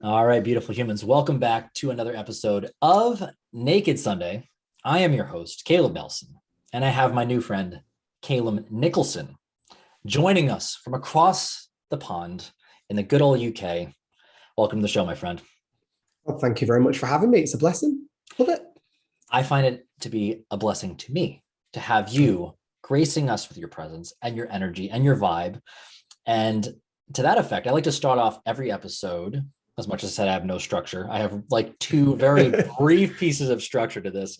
All right, beautiful humans. Welcome back to another episode of Naked Sunday. I am your host, Caleb Nelson, and I have my new friend, Kallum Nicholson, joining us from across the pond in the good old UK. Welcome to the show, my friend. Well, thank you very much for having me. It's a blessing. Love it. I find it to be a blessing to me to have you gracing us with your presence and your energy and your vibe. And to that effect, I like to start off every episode. As much as I said, I have no structure. I have like two very brief pieces of structure to this.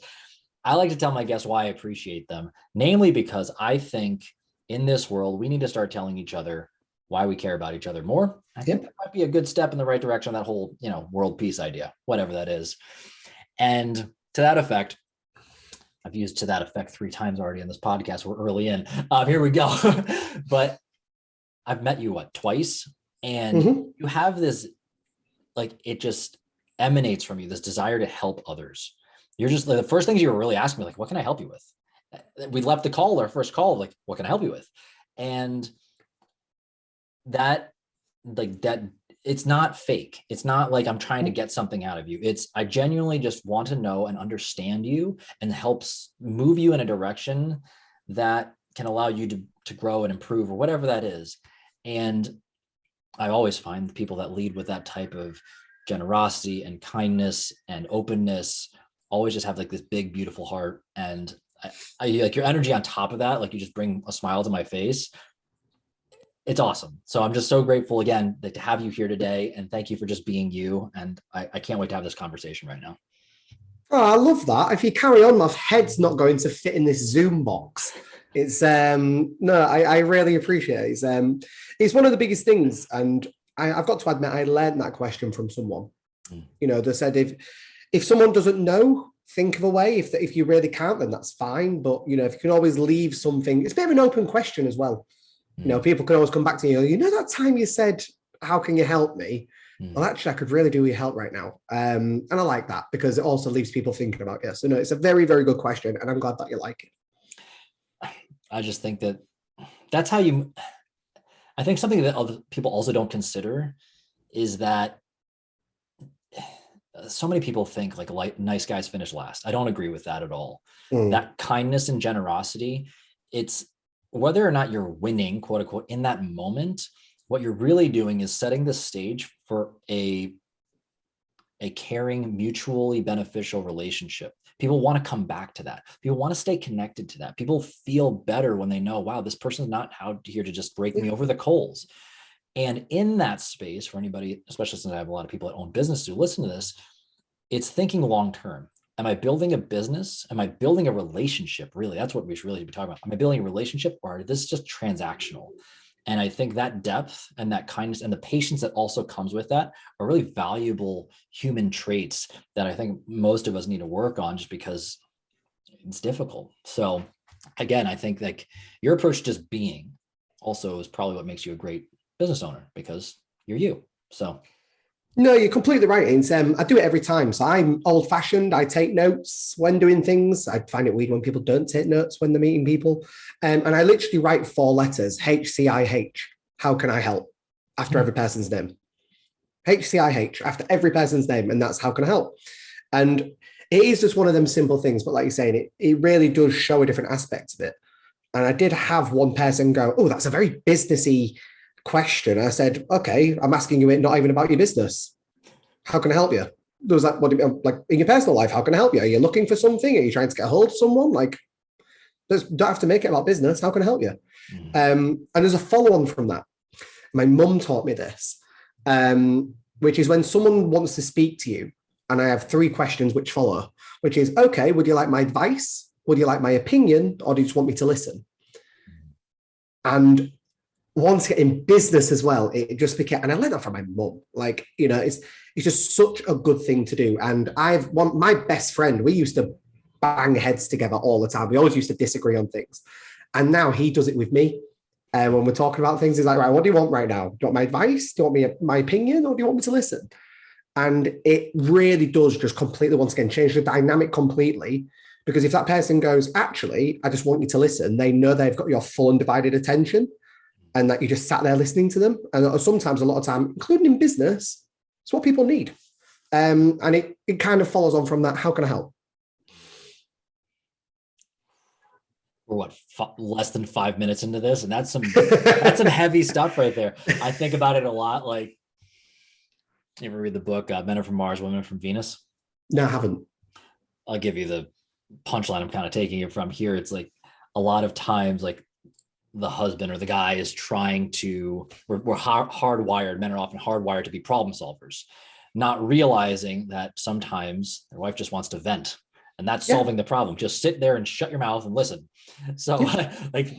I like to tell my guests why I appreciate them, namely because I think in this world, we need to start telling each other why we care about each other more. I think that might be a good step in the right direction, that whole, world peace idea, whatever that is. And to that effect, I've used to that effect 3 times already in this podcast. We're early in. Here we go. But I've met you, twice? And you have this, it just emanates from you, this desire to help others. You're just the first things you were really asking me, what can I help you with? We left our first call, what can I help you with? And that, it's not fake. It's not like I'm trying to get something out of you. I genuinely just want to know and understand you and helps move you in a direction that can allow you to grow and improve or whatever that is. And I always find people that lead with that type of generosity and kindness and openness always just have this big, beautiful heart. And I like your energy on top of that. You just bring a smile to my face. It's awesome. So I'm just so grateful again to have you here today. And thank you for just being you. And I can't wait to have this conversation right now. Oh, I love that. If you carry on, my head's not going to fit in this Zoom box. It's I really appreciate it. It's one of the biggest things. And I've got to admit, I learned that question from someone. They said, if someone doesn't know, think of a way. If you really can't, then that's fine. But, if you can always leave something, it's a bit of an open question as well. People can always come back to you. That time you said, how can you help me? Well, actually, I could really do your help right now. And I like that because it also leaves people thinking about it. So no, it's a very, very good question. And I'm glad that you like it. I just think that's how I think something that other people also don't consider is that so many people think nice guys finish last. I don't agree with that at all. That kindness and generosity, it's whether or not you're winning, quote unquote, in that moment, what you're really doing is setting the stage for a caring, mutually beneficial relationship. People want to come back to that. People want to stay connected to that. People feel better when they know, wow, this person's not out here to just break me over the coals. And in that space, for anybody, especially since I have a lot of people that own businesses who listen to this, it's thinking long-term. Am I building a business? Am I building a relationship? Really, that's what we should really be talking about. Am I building a relationship, or is this just transactional? And I think that depth and that kindness and the patience that also comes with that are really valuable human traits that I think most of us need to work on, just because it's difficult. So again, I think your approach to just being also is probably what makes you a great business owner, because you're you. So no, you're completely right. I do it every time. So I'm old fashioned. I take notes when doing things. I find it weird when people don't take notes when they're meeting people. And I literally write 4 letters, HCIH, how can I help, after every person's name. HCIH, after every person's name. And that's how can I help. And it is just one of them simple things. But like you're saying, it really does show a different aspect of it. And I did have one person go, oh, that's a very businessy question. I said, okay, I'm asking you it not even about your business. How can I help you? There was what in your personal life, how can I help you? Are you looking for something? Are you trying to get a hold of someone? Don't have to make it about business. How can I help you? And there's a follow-on from that. My mum taught me this, which is when someone wants to speak to you, and I have 3 questions which follow, which is, okay, would you like my advice? Would you like my opinion? Or do you just want me to listen? And once in business as well, it just became, and I learned that from my mum. It's just such a good thing to do. And my best friend, we used to bang heads together all the time. We always used to disagree on things. And now he does it with me. And when we're talking about things, he's like, right, what do you want right now? Do you want my advice? Do you want my opinion? Or do you want me to listen? And it really does just completely, once again, change the dynamic completely. Because if that person goes, actually, I just want you to listen, they know they've got your full undivided attention, and that you just sat there listening to them. And sometimes, a lot of time, including in business, It's what people need. And it kind of follows on from that. How can I help? We're less than 5 minutes into this, and that's some heavy stuff right there. I think about it a lot. Like, you ever read the book Men Are From Mars, Women Are From Venus? No, I haven't. I'll give you the punchline. I'm kind of taking it from here. It's like a lot of times, like the husband or the guy is trying to, we're hardwired, men are often hardwired to be problem solvers, not realizing that sometimes their wife just wants to vent, and that's solving the problem. Just sit there and shut your mouth and listen. So like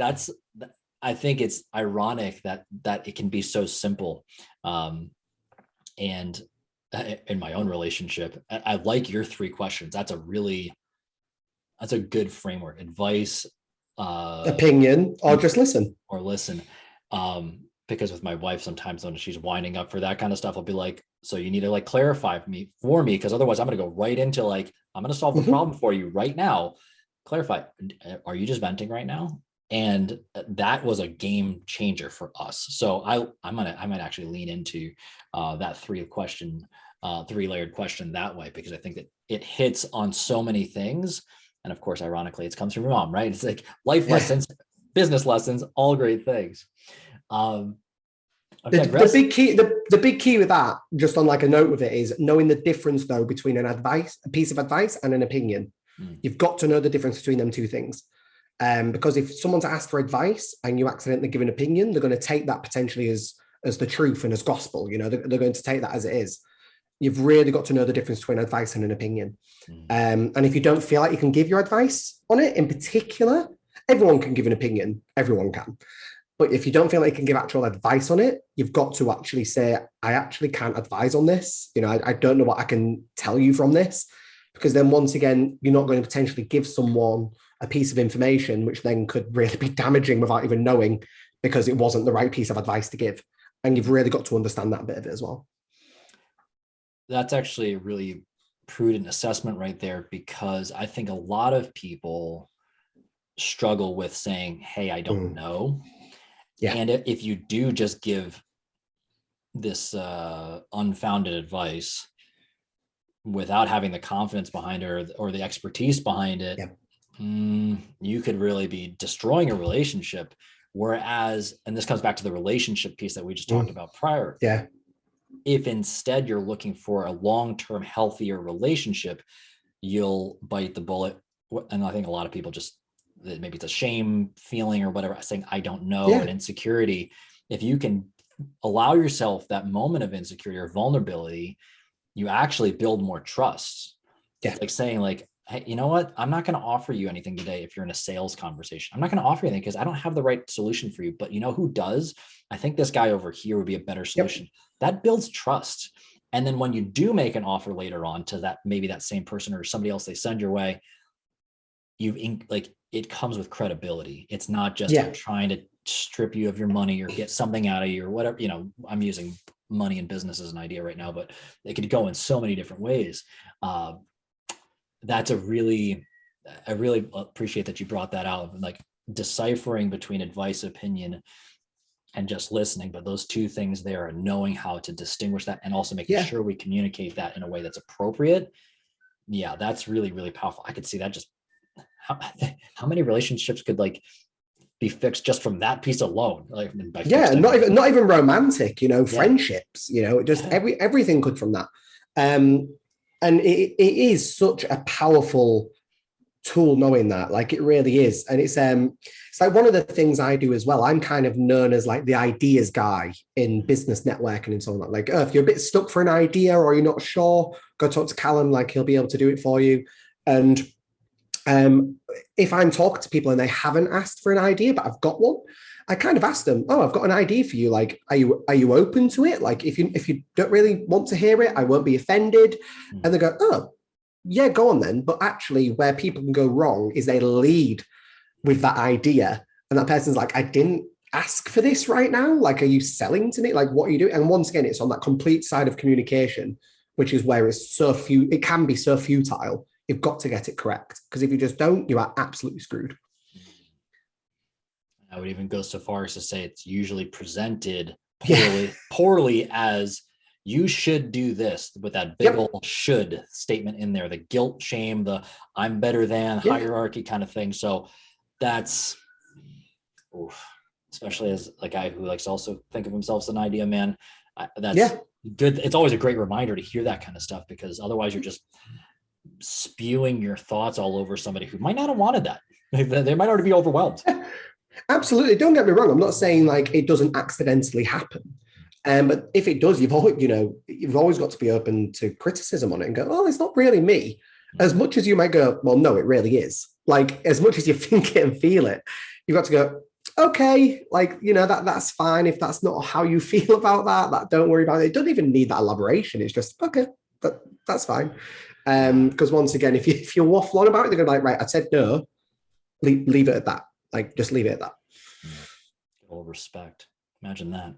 I think it's ironic that it can be so simple. And in my own relationship, I like your 3 questions. That's a good framework. Advice, Opinion, or just listen. Because with my wife, sometimes when she's winding up for that kind of stuff, I'll be like, so you need to like clarify for me, because otherwise I'm going to go right into like, I'm going to solve the problem for you right now. Clarify. Are you just venting right now? And that was a game changer for us. So I might actually lean into that 3-layered question that way, because I think that it hits on so many things. And of course, ironically, it comes from your mom, right? It's like life lessons, business lessons, all great things. The big key with that, just on like a note with it, is knowing the difference though between a piece of advice and an opinion. You've got to know the difference between them 2 things. Because if someone's asked for advice and you accidentally give an opinion, they're going to take that potentially as the truth and as gospel. You know, they're going to take that as it is. You've really got to know the difference between advice and an opinion. And if you don't feel like you can give your advice on it in particular, everyone can give an opinion. Everyone can. But if you don't feel like you can give actual advice on it, you've got to actually say, I actually can't advise on this. You know, I don't know what I can tell you from this. Because then once again, you're not going to potentially give someone a piece of information, which then could really be damaging without even knowing, because it wasn't the right piece of advice to give. And you've really got to understand that bit of it as well. That's actually a really prudent assessment right there, because I think a lot of people struggle with saying, hey, I don't know. Yeah. And if you do just give this unfounded advice without having the confidence behind it or the expertise behind it, you could really be destroying a relationship. Whereas, and this comes back to the relationship piece that we just talked about prior. Yeah. If instead you're looking for a long-term healthier relationship, you'll bite the bullet. And I think a lot of people just, maybe it's a shame feeling or whatever, saying, I don't know, and insecurity. If you can allow yourself that moment of insecurity or vulnerability, you actually build more trust. It's like saying like, hey, you know what? I'm not going to offer you anything today if you're in a sales conversation. I'm not going to offer you anything because I don't have the right solution for you. But you know who does? I think this guy over here would be a better solution. That builds trust. And then when you do make an offer later on to that, maybe that same person or somebody else they send your way, it comes with credibility. It's not just trying to strip you of your money or get something out of you or whatever. You know, I'm using money in business as an idea right now, but it could go in so many different ways. That's I really appreciate that you brought that out, like deciphering between advice, opinion, and just listening. But those 2 things there are knowing how to distinguish that and also making sure we communicate that in a way that's appropriate. Yeah, that's really, really powerful. I could see that. Just how many relationships could like be fixed just from that piece alone? Like, not even romantic, you know, friendships, you know, just everything could from that. And it is such a powerful tool, knowing that, like it really is. And it's like one of the things I do as well. I'm kind of known as like the ideas guy in business networking and so on. Like, if you're a bit stuck for an idea or you're not sure, go talk to Kallum, like he'll be able to do it for you. And if I'm talking to people and they haven't asked for an idea, but I've got one, I kind of ask them, I've got an idea for you. Like, are you open to it? Like, if you don't really want to hear it, I won't be offended. And they go, yeah, go on then. But actually where people can go wrong is they lead with that idea. And that person's like, I didn't ask for this right now. Like, are you selling to me? Like, what are you doing? And once again, it's on that complete side of communication, which is where it can be so futile. You've got to get it correct, because if you just don't, you are absolutely screwed. I would even go so far as to say it's usually presented poorly as you should do this with that big old should statement in there, the guilt, shame, the I'm better than hierarchy kind of thing. So that's, especially as a guy who likes to also think of himself as an idea man, that's good. It's always a great reminder to hear that kind of stuff, because otherwise you're just spewing your thoughts all over somebody who might not have wanted that. They might already be overwhelmed. Absolutely. Don't get me wrong. I'm not saying like it doesn't accidentally happen. But if it does, you've always got to be open to criticism on it and go, oh, it's not really me. As much as you might go, well, no, it really is. Like, as much as you think it and feel it, you've got to go, okay, like, that's fine. If that's not how you feel about that, don't worry about it. It doesn't even need that elaboration. It's just, okay, that's fine. Because once again, if you waffle on about it, they're going to be like, right, I said no, leave it at that. Like, just leave it at that. All respect. Imagine that.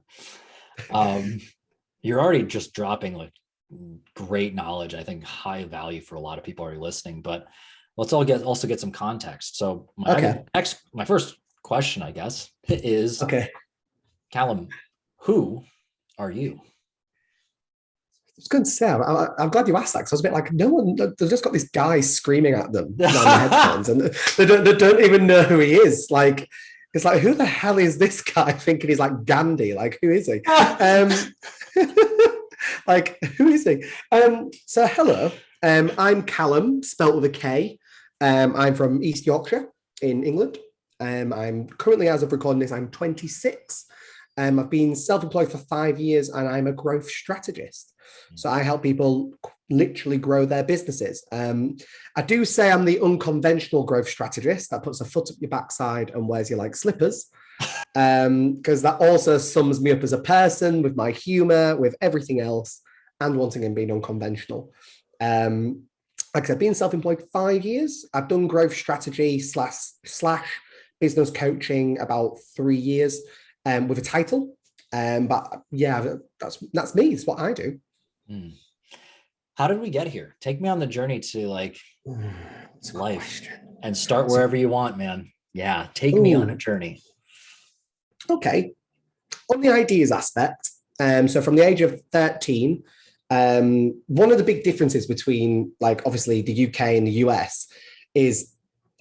You're already just dropping like great knowledge. I think high value for a lot of people already listening, but let's also get some context. So my first question, I guess, is, Kallum, who are you? I was going to say, I'm glad you asked that, because I was a bit like, no one, they've just got this guy screaming at them on the headphones, and they don't even know who he is. Like, it's like, who the hell is this guy thinking he's like Gandhi? Like, who is he? Like, who is he? So hello, I'm Kallum, spelt with a K. I'm from East Yorkshire in England. I'm currently, as of recording this, I'm 26. I've been self-employed for 5 years, and I'm a growth strategist. So I help people literally grow their businesses. I do say I'm the unconventional growth strategist that puts a foot up your backside and wears you like slippers, because that also sums me up as a person, with my humor, with everything else, and once again being unconventional. Like I said, being self-employed 5 years, I've done growth strategy slash business coaching about 3 years, with a title. But yeah, that's me. It's what I do. How did we get here? Take me on the journey to like life, and start wherever you want, man. Yeah, take me on a journey. Okay. On the ideas aspect, so from the age of 13, one of the big differences between, like, obviously the UK and the US is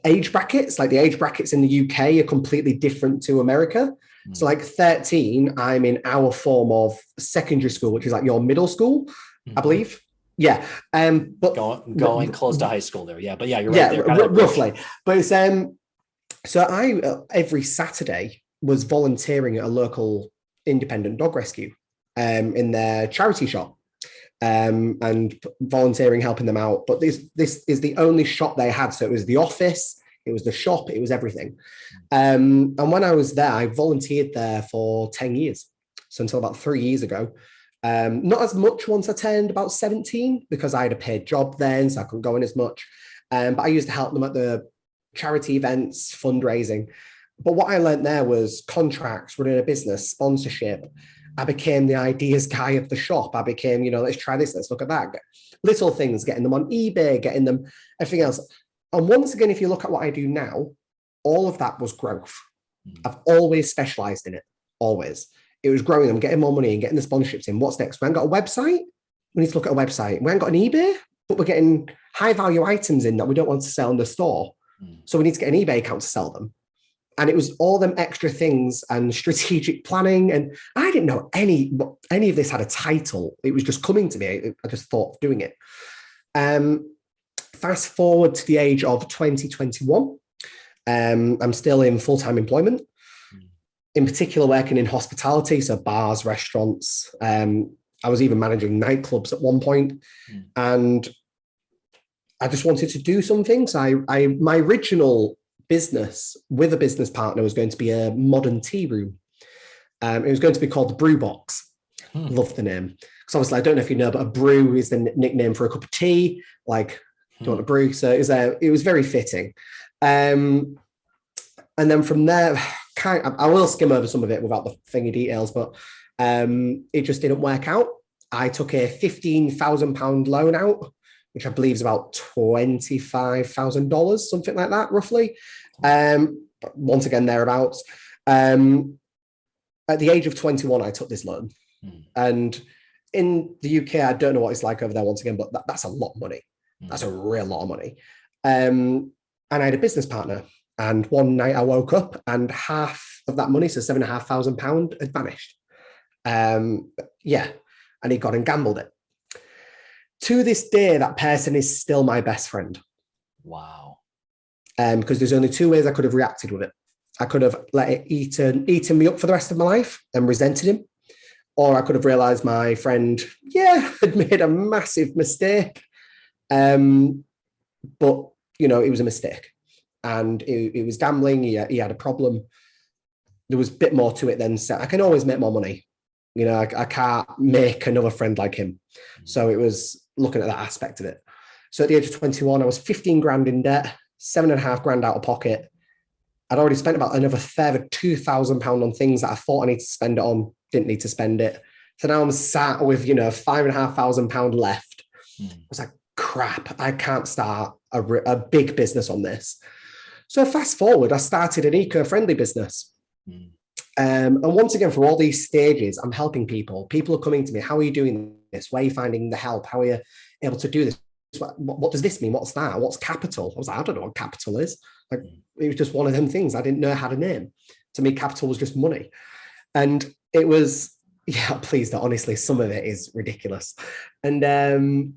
age brackets. Like, the age brackets in the UK are completely different to America. So like 13, I'm in our form of secondary school, which is like your middle school, I believe. Yeah. But going close to high school there. Yeah. But yeah, you're right there. Roughly. But it's, so I, every Saturday, was volunteering at a local independent dog rescue, in their charity shop, and volunteering, helping them out. But this is the only shop they had. So it was the office, it was the shop, it was everything. And when I was there, I volunteered there for 10 years. So until about 3 years ago. Not as much once I turned about 17, because I had a paid job then, so I couldn't go in as much. But I used to help them at the charity events, fundraising. But what I learned there was contracts, running a business, sponsorship. I became the ideas guy of the shop. I became, let's try this, let's look at that. Little things, getting them on eBay, getting them, everything else. And once again, if you look at what I do now, all of that was growth. I've always specialized in it, always. It was growing them, getting more money and getting the sponsorships in. What's next? We haven't got a website. We need to look at a website. We haven't got an eBay, but we're getting high value items in that we don't want to sell in the store. So we need to get an eBay account to sell them. And it was all them extra things and strategic planning. And I didn't know any of this had a title. It was just coming to me. I just thought of doing it. Fast forward to the age of 2021. I'm still in full-time employment, in particular working in hospitality, so bars, restaurants. I was even managing nightclubs at one point. And I just wanted to do something. So my original business with a business partner was going to be a modern tea room. It was going to be called the Brew Box. Love the name. Because obviously, I don't know if you know, but a brew is the nickname for a cup of tea. Like, do you want a brew? So it was very fitting. And then from there, I will skim over some of it without the thingy details, but it just didn't work out. I took a £15,000 loan out, which I believe is about $25,000, something like that, roughly. Once again, thereabouts. At the age of 21, I took this loan. And in the UK, I don't know what it's like over there once again, but that's a lot of money. That's a real lot of money. And I had a business partner, and one night I woke up and half of that money, so £7,500, had vanished. Yeah, and he got and gambled it. To this day, that person is still my best friend. Wow. Because there's only two ways I could have reacted with it. I could have let it eaten me up for the rest of my life and resented him, or I could have realized my friend, had made a massive mistake. But, it was a mistake. And it was gambling. He had a problem. There was a bit more to it than, I can always make more money. I can't make another friend like him. So it was looking at that aspect of it. So at the age of 21, I was 15 grand in debt, 7.5 grand out of pocket. I'd already spent about another further £2,000 on things that I thought I needed to spend it on, didn't need to spend it. So now I'm sat with, £5,500 left. I was like, crap, I can't start a big business on this. So fast forward, I started an eco-friendly business. And once again, for all these stages, I'm helping people. People are coming to me. How are you doing this? Where are you finding the help? How are you able to do this? What does this mean? What's that? What's capital? I was like, I don't know what capital is. Like, it was just one of them things. I didn't know how to name. To me, capital was just money. And it was, please don't. Honestly, some of it is ridiculous. And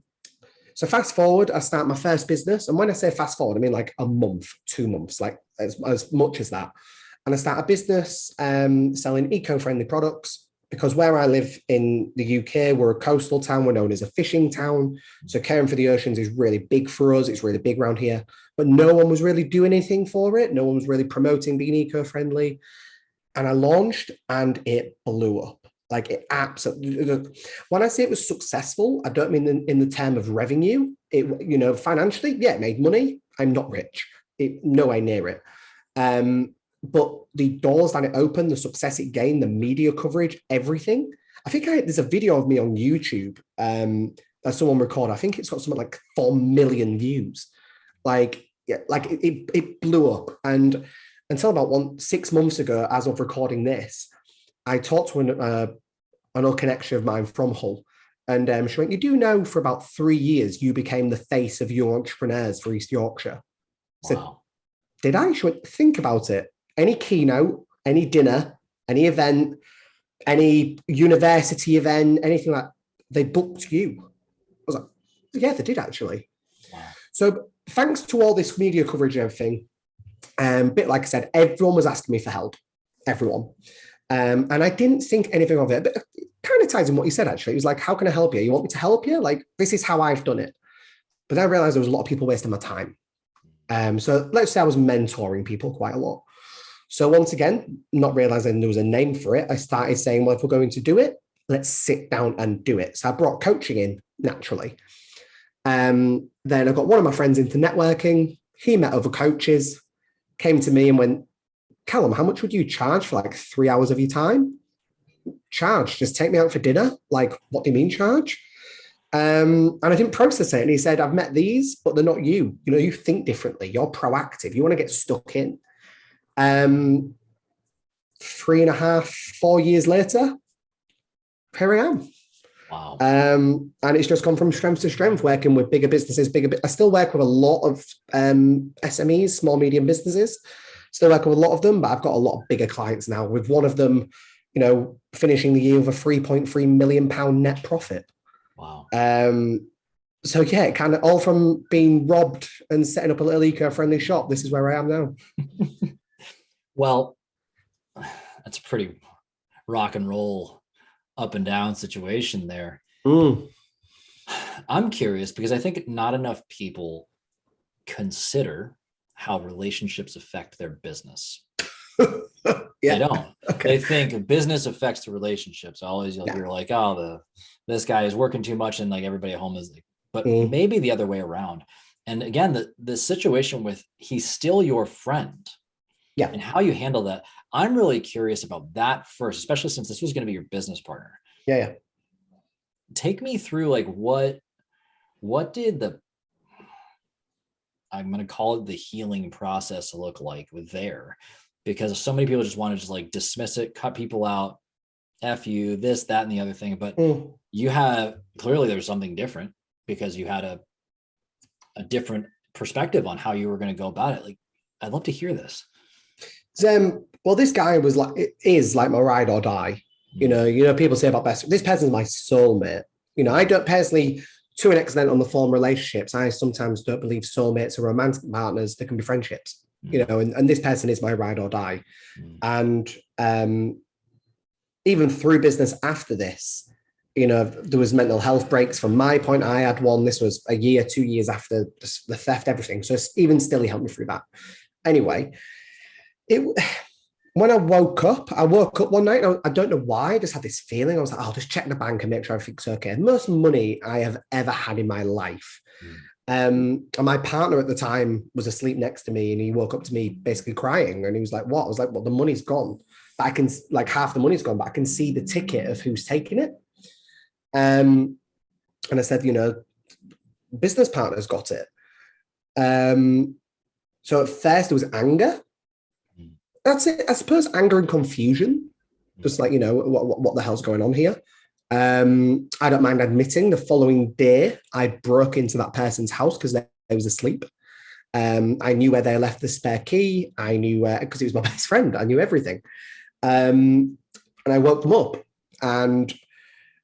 so fast forward, I start my first business. And when I say fast forward, I mean like a month, 2 months, like as much as that. And I start a business selling eco-friendly products, because where I live in the UK, we're a coastal town. We're known as a fishing town. So caring for the oceans is really big for us. It's really big around here. But no one was really doing anything for it. No one was really promoting being eco-friendly. And I launched and it blew up. Like, it absolutely, when I say it was successful, I don't mean in the term of revenue. It, financially, it made money. I'm not rich. No way near it. But the doors that it opened, the success it gained, the media coverage, everything. I think there's a video of me on YouTube that someone recorded. I think it's got something like 4 million views. It blew up. And until about 6 months ago, as of recording this, I talked to an old connection of mine from Hull. And she went, you do know for about 3 years, you became the face of young entrepreneurs for East Yorkshire. I said, did I? She went, think about it. Any keynote, any dinner, any event, any university event, anything like that, they booked you. I was like, yeah, they did actually. Wow. So thanks to all this media coverage and everything, bit like I said, everyone was asking me for help. Everyone. And I didn't think anything of it, but it kind of ties in what you said, actually. It was like, how can I help you? You want me to help you? Like, this is how I've done it. But then I realized there was a lot of people wasting my time. So let's say I was mentoring people quite a lot. So once again, not realizing there was a name for it, I started saying, well, if we're going to do it, let's sit down and do it. So I brought coaching in naturally. Then I got one of my friends into networking. He met other coaches, came to me and went, Kallum, how much would you charge for like 3 hours of your time? Charge, just take me out for dinner. Like, what do you mean charge? And I didn't process it. And he said, I've met these, but they're not you. You think differently. You're proactive. You want to get stuck in. 3.5, 4 years later, here I am. Wow. And it's just gone from strength to strength, working with bigger businesses, I still work with a lot of SMEs, small, medium businesses. Still work with a lot of them, but I've got a lot of bigger clients now, with one of them, finishing the year with a £3.3 million net profit. Wow. So yeah, kind of all from being robbed and setting up a little eco-friendly shop. This is where I am now. Well, that's a pretty rock and roll up and down situation there. I'm curious because I think not enough people consider how relationships affect their business. They don't. Okay. They think business affects the relationships. Always you'll hear like, oh, this guy is working too much and like everybody at home is like, but maybe the other way around. And again, the situation with he's still your friend. Yeah. And how you handle that. I'm really curious about that first, especially since this was going to be your business partner. Yeah. Take me through like what did I'm going to call it the healing process look like with there, because so many people just want to just like dismiss it, cut people out, F you, this, that, and the other thing. But you have, clearly there's something different because you had a different perspective on how you were going to go about it. Like, I'd love to hear this. Well, this guy is like my ride or die. You know, people say about this person's my soulmate. You know, I don't personally, to an extent on the form relationships, I sometimes don't believe soulmates are romantic partners. They can be friendships, you know, and this person is my ride or die. And even through business after this, you know, there was mental health breaks from my point. I had one, this was a year, 2 years after the theft, everything. So even still, he helped me through that. Anyway, when I woke up one night, I don't know why, I just had this feeling. I was like, I'll just check the bank and make sure everything's okay. The most money I have ever had in my life. And my partner at the time was asleep next to me, and he woke up to me basically crying. And he was like, what? I was like, well, the money's gone. But I can, like, half the money's gone, but I can see the ticket of who's taking it. And I said, you know, business partner's got it. So at first there was anger. That's it. I suppose anger and confusion. Just like, you know, what the hell's going on here? I don't mind admitting the following day, I broke into that person's house because they was asleep. I knew where they left the spare key. I knew where, because he was my best friend. I knew everything. And I woke them up, and,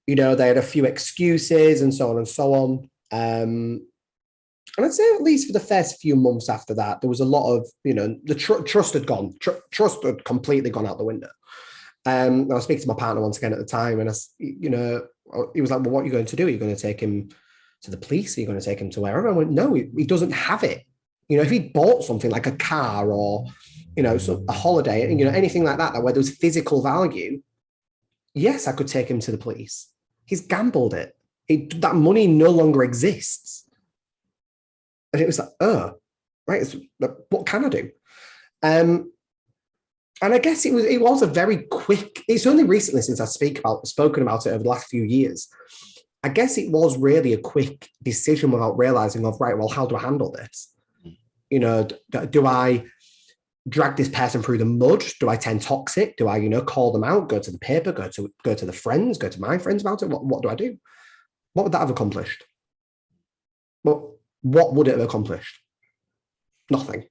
you know, they had a few excuses and so on and so on. And I'd say at least for the first few months after that, there was a lot of, you know, the trust had gone. Trust had completely gone out the window. I was speaking to my partner once again at the time, and you know, he was like, well, what are you going to do? Are you going to take him to the police? Are you going to take him to wherever? I went, no, he doesn't have it. You know, if he bought something like a car or, you know, a holiday, you know, anything like that, where there was physical value, yes, I could take him to the police. He's gambled it. That money no longer exists. And it was like, oh, right, what can I do? And I guess it was a very quick, it's only recently since I've spoken about it over the last few years. I guess it was really a quick decision without realizing of, right, well, how do I handle this? You know, do I drag this person through the mud? Do I tend toxic? Do I, you know, call them out, go to the paper, go to the friends, go to my friends about it? What do I do? What would that have accomplished? What would it have accomplished? Nothing.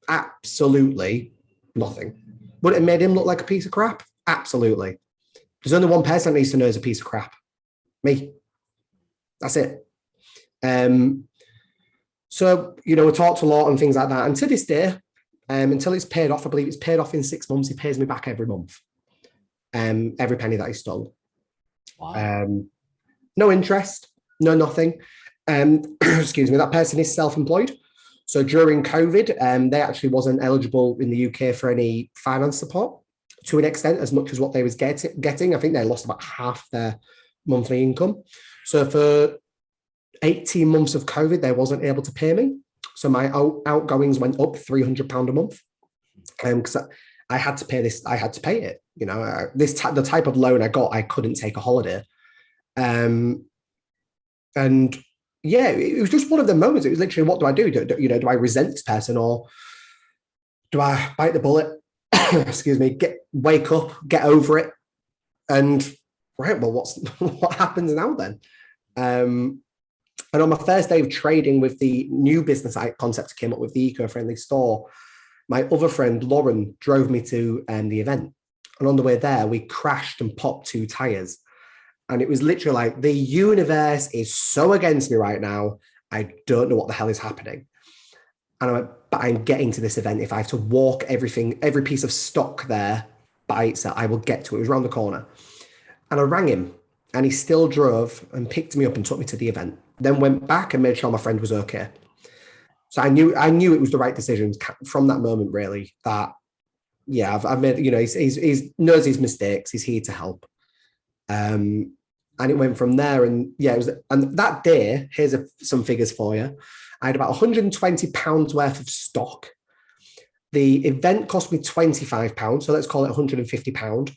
Absolutely nothing. Would it have made him look like a piece of crap? Absolutely. There's only one person that needs to know is a piece of crap. Me. That's it. So, you know, we talked a lot and things like that. And to this day, until it's paid off, I believe it's paid off in 6 months, he pays me back every month. Every penny that he stole. Wow. No interest, no nothing. Excuse me, that person is self-employed. So during COVID, they actually wasn't eligible in the UK for any finance support to an extent, as much as what they was getting. I think they lost about half their monthly income. So for 18 months of COVID, they wasn't able to pay me. So my outgoings went up £300 a month. Because I had to pay this, I had to pay it. You know, the type of loan I got, I couldn't take a holiday. And yeah, it was just one of the moments. It was literally, what do I do? Do I resent this person, or do I bite the bullet? Excuse me, wake up, get over it, and right. Well, what happens now then? And on my first day of trading with the new business concept I came up with, the eco-friendly store, my other friend Lauren drove me to the event, and on the way there, we crashed and popped 2 tires. And it was literally like, the universe is so against me right now. I don't know what the hell is happening. And I went, but I'm getting to this event. If I have to walk every piece of stock there by itself, I will get to it. It was around the corner. And I rang him, and he still drove and picked me up and took me to the event. Then went back and made sure my friend was okay. So I knew it was the right decision from that moment, really, that, yeah, I've made, you know, he knows his mistakes. He's here to help. And it went from there. And yeah, and that day, here's some figures for you. I had about £120 worth of stock. The event cost me £25, so let's call it £150.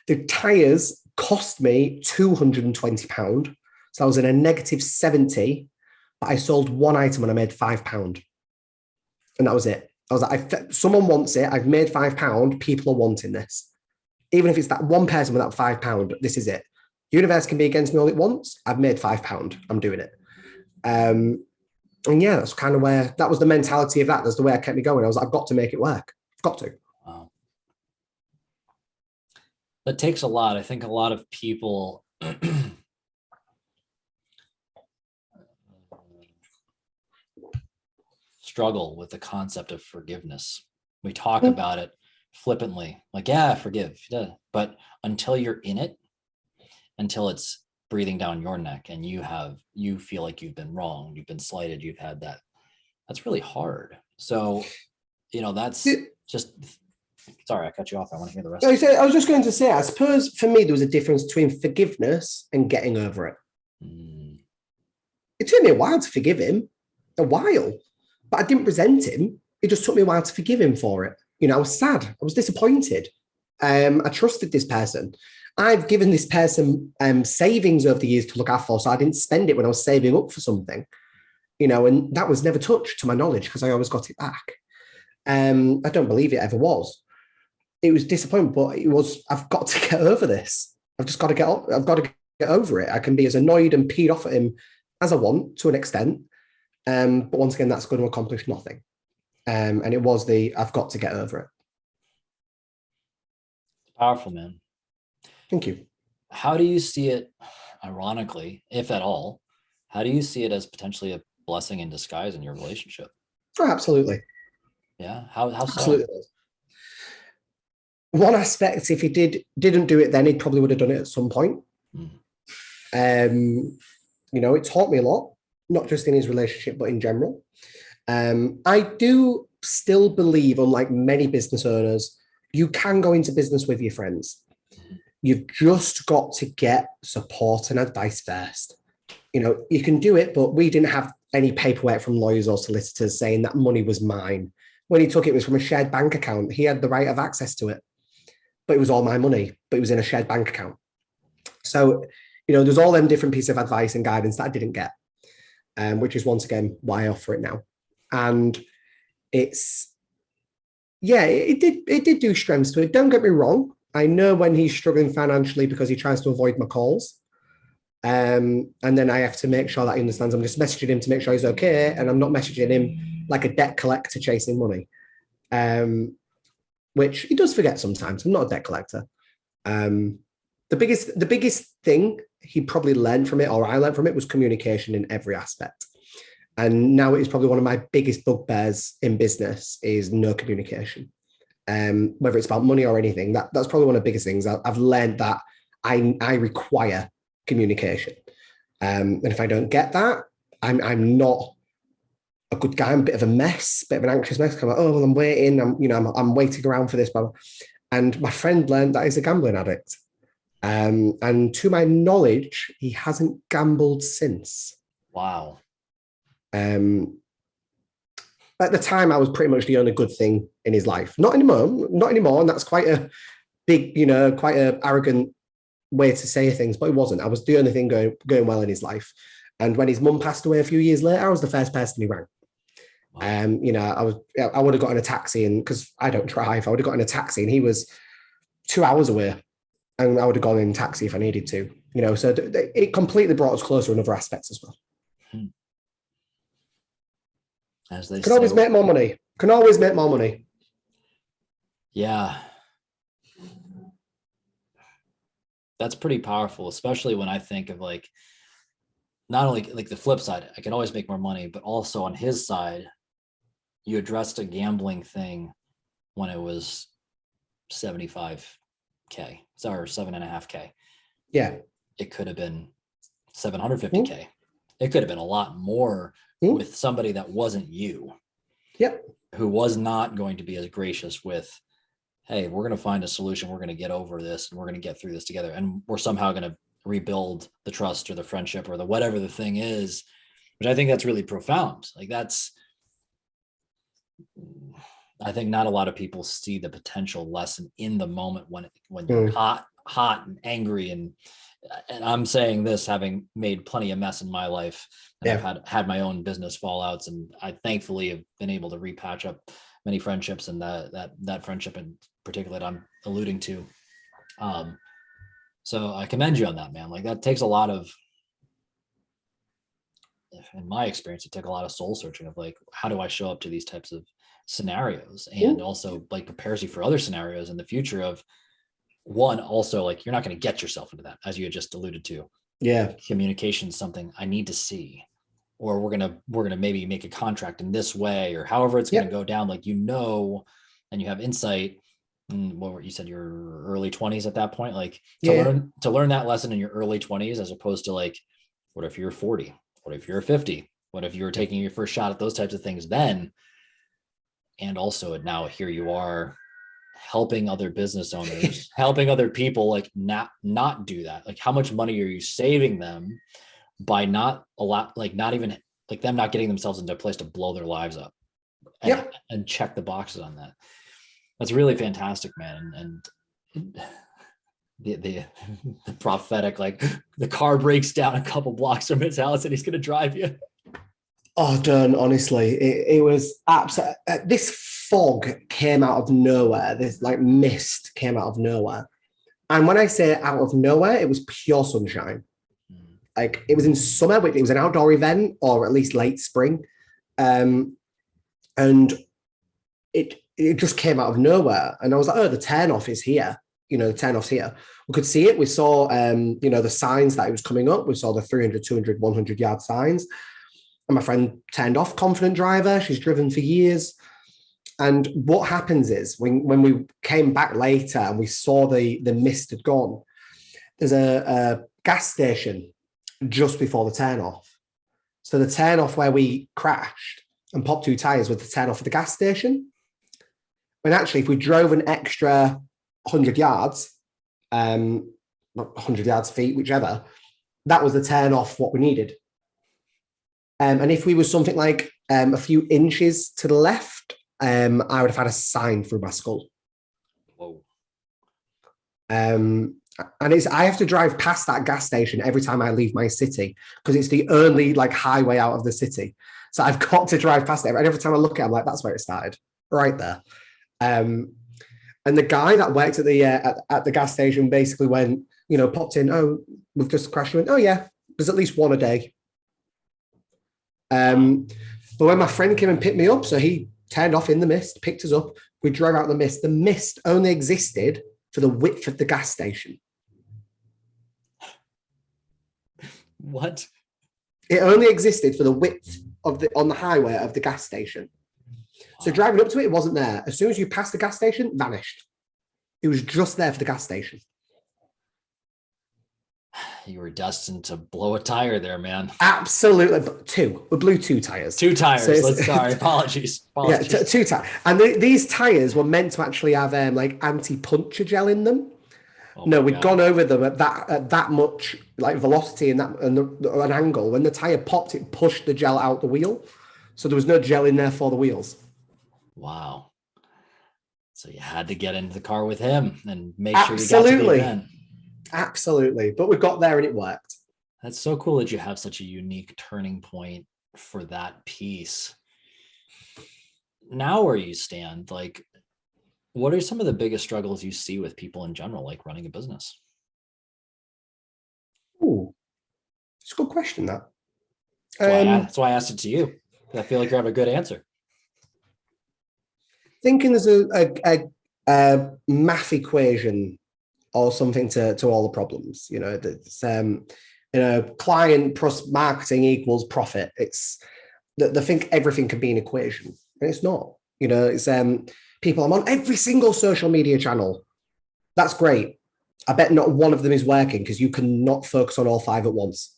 The tyres cost me £220. So I was in a negative 70, but I sold one item and I made £5. And that was it. I was like, someone wants it. I've made £5. People are wanting this. Even if it's that one person without £5, this is it. Universe can be against me all it wants. I've made £5. I'm doing it. And yeah, that's kind of where, that was the mentality of that. That's the way I kept me going. I was like, I've got to make it work. I've got to. Wow. That takes a lot. I think a lot of people struggle with the concept of forgiveness. We talk about it flippantly, like, yeah, forgive. Yeah. But until you're in it, until it's breathing down your neck and you feel like you've been wronged, you've been slighted, you've had that's really hard. So, that's just, sorry, I cut you off. I want to hear the rest. I was just going to say, I suppose for me, there was a difference between forgiveness and getting over it. It took me a while to forgive him, but I didn't resent him. It just took me a while to forgive him for it. I was sad. I was disappointed. I trusted this person. I've given this person savings over the years to look out for, so I didn't spend it when I was saving up for something, and that was never touched to my knowledge because I always got it back. I don't believe it ever was. It was disappointing, but it was, I've got to get over this. I've got to get over it. I can be as annoyed and peed off at him as I want to an extent. But once again, that's going to accomplish nothing. And it was I've got to get over it. Powerful, man. Thank you. How do you see it, ironically, if at all, how do you see it as potentially a blessing in disguise in your relationship? Oh, absolutely. Yeah. How so? Absolutely. One aspect, if he didn't do it then, he probably would have done it at some point. It taught me a lot, not just in his relationship, but in general. I do still believe, unlike many business owners, you can go into business with your friends. You've just got to get support and advice first. You can do it, but we didn't have any paperwork from lawyers or solicitors saying that money was mine. When he took it, it was from a shared bank account. He had the right of access to it, but it was all my money, but it was in a shared bank account. So, there's all them different pieces of advice and guidance that I didn't get, which is once again why I offer it now. And it did do strengths to it. Don't get me wrong. I know when he's struggling financially because he tries to avoid my calls. And then I have to make sure that he understands I'm just messaging him to make sure he's okay. And I'm not messaging him like a debt collector chasing money, which he does forget sometimes. I'm not a debt collector. The biggest thing he probably learned from it, or I learned from it, was communication in every aspect. And now it is probably one of my biggest bugbears in business is no communication. Whether it's about money or anything, that's probably one of the biggest things. I've learned that I require communication. And if I don't get that, I'm not a good guy. I'm a bit of a mess, bit of an anxious mess. I'm like, oh, well, I'm waiting. I'm waiting around for this. And my friend learned that he's a gambling addict. And to my knowledge, he hasn't gambled since. Wow. At the time, I was pretty much the only good thing in his life. Not anymore. And that's quite a big, quite an arrogant way to say things, but it wasn't. I was the only thing going well in his life. And when his mum passed away a few years later, I was the first person he rang. Wow. I would have gotten a taxi, and because I don't drive, I would have gotten a taxi, and he was 2 hours away, and I would have gone in a taxi if I needed to. So it completely brought us closer in other aspects as well. As they can always make more money. Can always make more money. Yeah. That's pretty powerful, especially when I think of like, not only like the flip side, I can always make more money, but also on his side, you addressed a gambling thing when it was 75K, or 7.5K. Yeah. It could have been 750K. It could have been a lot more with somebody that wasn't you. Yep. Who was not going to be as gracious with, hey, we're going to find a solution. We're going to get over this and we're going to get through this together. And we're somehow going to rebuild the trust or the friendship or the whatever the thing is, which I think that's really profound. Like I think not a lot of people see the potential lesson in the moment when you're hot and angry. And I'm saying this, having made plenty of mess in my life, and I've had my own business fallouts, and I thankfully have been able to repatch up many friendships, and that friendship in particular that I'm alluding to So I commend you on that, man. Like that takes a lot of, in my experience, it took a lot of soul searching of like, how do I show up to these types of scenarios, and also like prepares you for other scenarios in the future of one, also like you're not going to get yourself into that, as you had just alluded to. Yeah. Communication is something I need to see, or we're gonna maybe make a contract in this way, or however it's going to go down. Like, and you have insight. What you said, your early 20s at that point, like to learn that lesson in your early 20s, as opposed to like, what if you're 40? What if you're 50? What if you were taking your first shot at those types of things then? And also now here you are helping other business owners, helping other people like not do that. Like, how much money are you saving them by not even like them not getting themselves into a place to blow their lives up, and check the boxes on that. That's really fantastic, man. And the prophetic, like the car breaks down a couple blocks from his house and he's going to drive you. Oh, done. Honestly, it was absolute. This fog came out of nowhere. This like mist came out of nowhere. And when I say out of nowhere, it was pure sunshine. Like it was in summer, but it was an outdoor event, or at least late spring. And it just came out of nowhere. And I was like, oh, the turn off is here. The turn off's here. We could see it. We saw, the signs that it was coming up. We saw the 300, 200, 100 yard signs. And my friend turned off, confident driver. She's driven for years. And what happens is when we came back later and we saw the mist had gone, there's a gas station just before the turn off. So the turn off where we crashed and popped two tires with the turn off of the gas station. And actually, if we drove an extra 100 yards, 100 yards, feet, whichever, that was the turn off what we needed. And if we were something like a few inches to the left, I would have had a sign through my skull. Whoa. And I have to drive past that gas station every time I leave my city, because it's the only like highway out of the city. So I've got to drive past it. And every time I look at it, I'm like, that's where it started, right there. And the guy that worked at the gas station basically went, popped in, oh, we've just crashed. Went, oh yeah, there's at least one a day. But when my friend came and picked me up, so he turned off in the mist, picked us up, we drove out the mist. The mist only existed for the width of the gas station. What? It only existed for the width on the highway of the gas station. So driving up to it, it wasn't there. As soon as you passed the gas station, vanished. It was just there for the gas station. You were destined to blow a tire there, man. Absolutely. Two. We blew two tires. Two tires. Sorry. Apologies. Yeah, two tires. And these tires were meant to actually have like anti-puncture gel in them. Oh no, we'd gone over them at that much like velocity and an angle. When the tire popped, it pushed the gel out the wheel. So there was no gel in there for the wheels. Wow. So you had to get into the car with him and make sure you got to the event. Absolutely. But we got there and it worked. That's so cool that you have such a unique turning point for that piece. Now where you stand, like, what are some of the biggest struggles you see with people in general, like running a business? Ooh, it's a good question, that. That's why I asked it to you. I feel like you have a good answer. Thinking there's a math equation or something to all the problems. It's client plus marketing equals profit. It's they think everything can be an equation, and it's not. It's people. I'm on every single social media channel. That's great. I bet not one of them is working because you cannot focus on all five at once.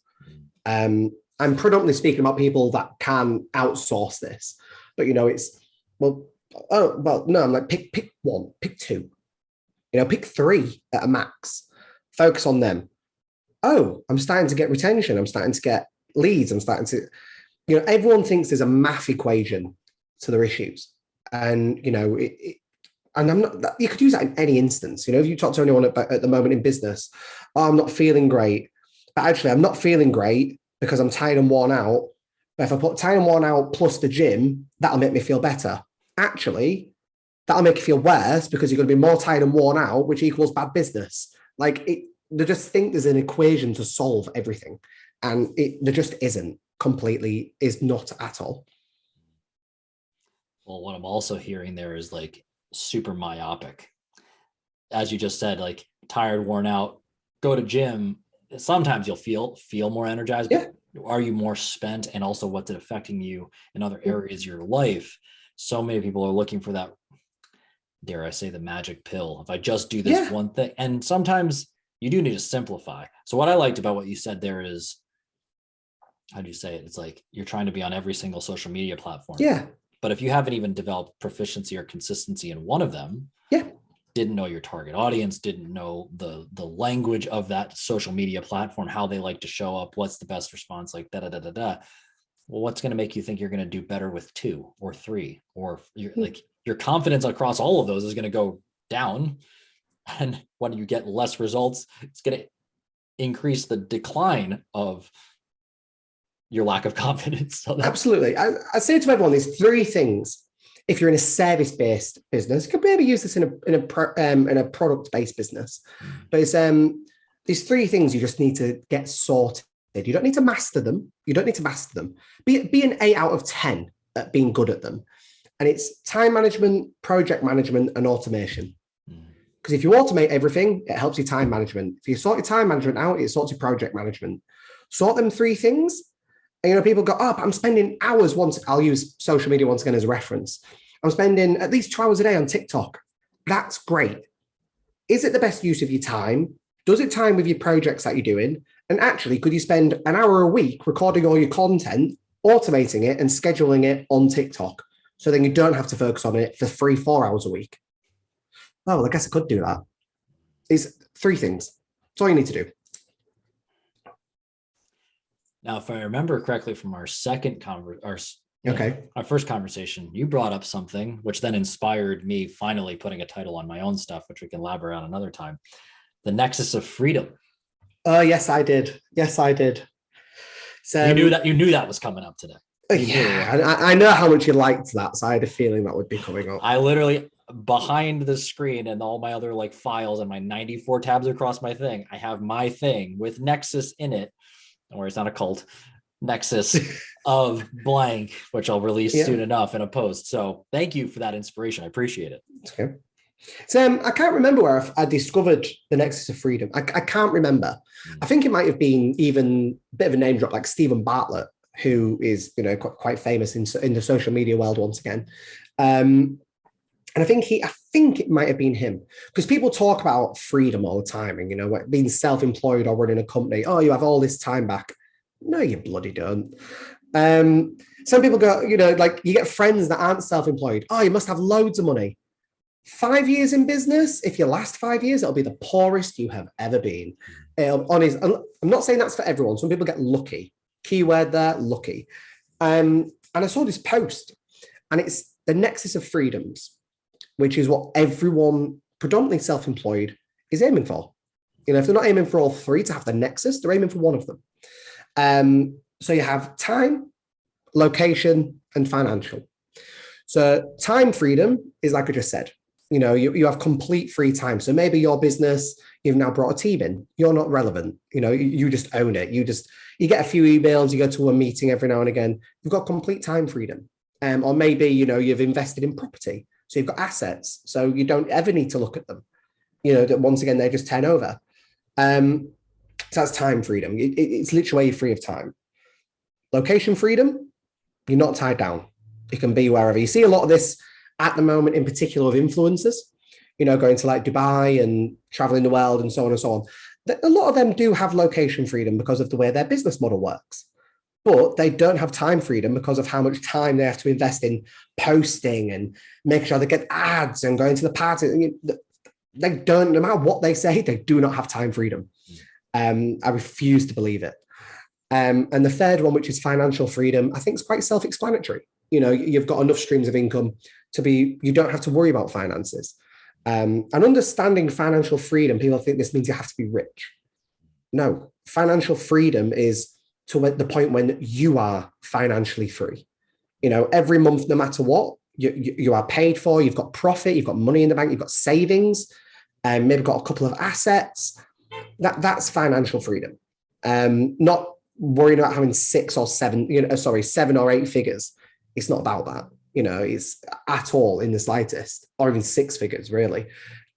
I'm predominantly speaking about people that can outsource this, but it's no. I'm like pick one, pick two. Pick three at a max. Focus on them. Oh, I'm starting to get retention. I'm starting to get leads. I'm starting to, everyone thinks there's a math equation to their issues. And, and I'm not, you could use that in any instance. If you talk to anyone at the moment in business, oh, I'm not feeling great. But actually, I'm not feeling great because I'm tired and worn out. But if I put tired and worn out plus the gym, that'll make me feel better. Actually, That'll make you feel worse because you're going to be more tired and worn out, which equals bad business. They just think there's an equation to solve everything. And there just isn't, completely is not at all. Well, what I'm also hearing there is like super myopic. As you just said, like tired, worn out, go to gym. Sometimes you'll feel more energized, but are you more spent? And also what's it affecting you in other areas of your life? So many people are looking for that, dare I say, the magic pill. If I just do this one thing, and sometimes you do need to simplify. So what I liked about what you said there is, how do you say it? It's like you're trying to be on every single social media platform. Yeah. But if you haven't even developed proficiency or consistency in one of them, didn't know your target audience, didn't know the language of that social media platform, how they like to show up, what's the best response, like well, what's going to make you think you're going to do better with 2 or 3, or like your confidence across all of those is going to go down. And when you get less results, it's going to increase the decline of your lack of confidence. So absolutely. I say to everyone, these 3 things. If you're in a service-based business, you could maybe use this in a product-based business. But it's these 3 things you just need to get sorted. You don't need to master them. Be an 8 out of 10 at being good at them. And it's time management, project management, and automation. Because if you automate everything, it helps your time management. If you sort your time management out, it sorts your project management. Sort them 3 things. And, people go, but I'm spending hours I'll use social media once again as a reference. I'm spending at least 2 hours a day on TikTok. That's great. Is it the best use of your time? Does it time with your projects that you're doing? And actually, could you spend an hour a week recording all your content, automating it and scheduling it on TikTok? So then you don't have to focus on it for 3-4 hours a week. Oh, well, I guess I could do that. It's 3 things. That's all you need to do. Now, if I remember correctly from our our first conversation, you brought up something which then inspired me finally putting a title on my own stuff, which we can elaborate on another time. The nexus of freedom. Oh, yes, I did. So you knew that was coming up today. I know how much you liked that, so I had a feeling that would be coming up. I literally, behind the screen and all my other like files and my 94 tabs across my thing, I have my thing with nexus in it. Or it's not a cult, nexus of blank, which I'll release soon enough in a post. So thank you for that inspiration. I appreciate it. Okay. So I can't remember where I discovered the nexus of freedom. I can't remember. I think it might have been even a bit of a name drop, like Stephen Bartlett, who is quite famous in the social media world once again. And I think it might have been him, because people talk about freedom all the time and, being self-employed or running a company. Oh, you have all this time back. No, you bloody don't. Some people go, like you get friends that aren't self-employed. Oh, you must have loads of money. 5 years in business. If you last 5 years, it'll be the poorest you have ever been. Honest, I'm not saying that's for everyone. Some people get lucky. Keyword there, lucky. And I saw this post, and it's the nexus of freedoms, which is what everyone, predominantly self-employed, is aiming for. If they're not aiming for all 3 to have the nexus, they're aiming for one of them. So you have time, location, and financial. So time freedom is like I just said. You have complete free time. So maybe your business, you've now brought a team in. You're not relevant. You just own it. You get a few emails, you go to a meeting every now and again. You've got complete time freedom. Or maybe, you've invested in property. So you've got assets, so you don't ever need to look at them. That once again, they just turn over. So that's time freedom. It's literally free of time. Location freedom, you're not tied down. You can be wherever. You see a lot of this at the moment, in particular with influencers, going to like Dubai and traveling the world and so on and so on. A lot of them do have location freedom because of the way their business model works. But they don't have time freedom because of how much time they have to invest in posting and making sure they get ads and going to the party. They don't, no matter what they say, they do not have time freedom. I refuse to believe it. And the third one, which is financial freedom, I think is quite self-explanatory. You've got enough streams of income you don't have to worry about finances. And understanding financial freedom, people think this means you have to be rich. No, financial freedom is to the point when you are financially free. Every month, no matter what, you are paid for, you've got profit, you've got money in the bank, you've got savings, and maybe got a couple of assets. That's financial freedom. Not worrying about having 7 or 8 figures. It's not about that, it's at all in the slightest, or even 6 figures, really.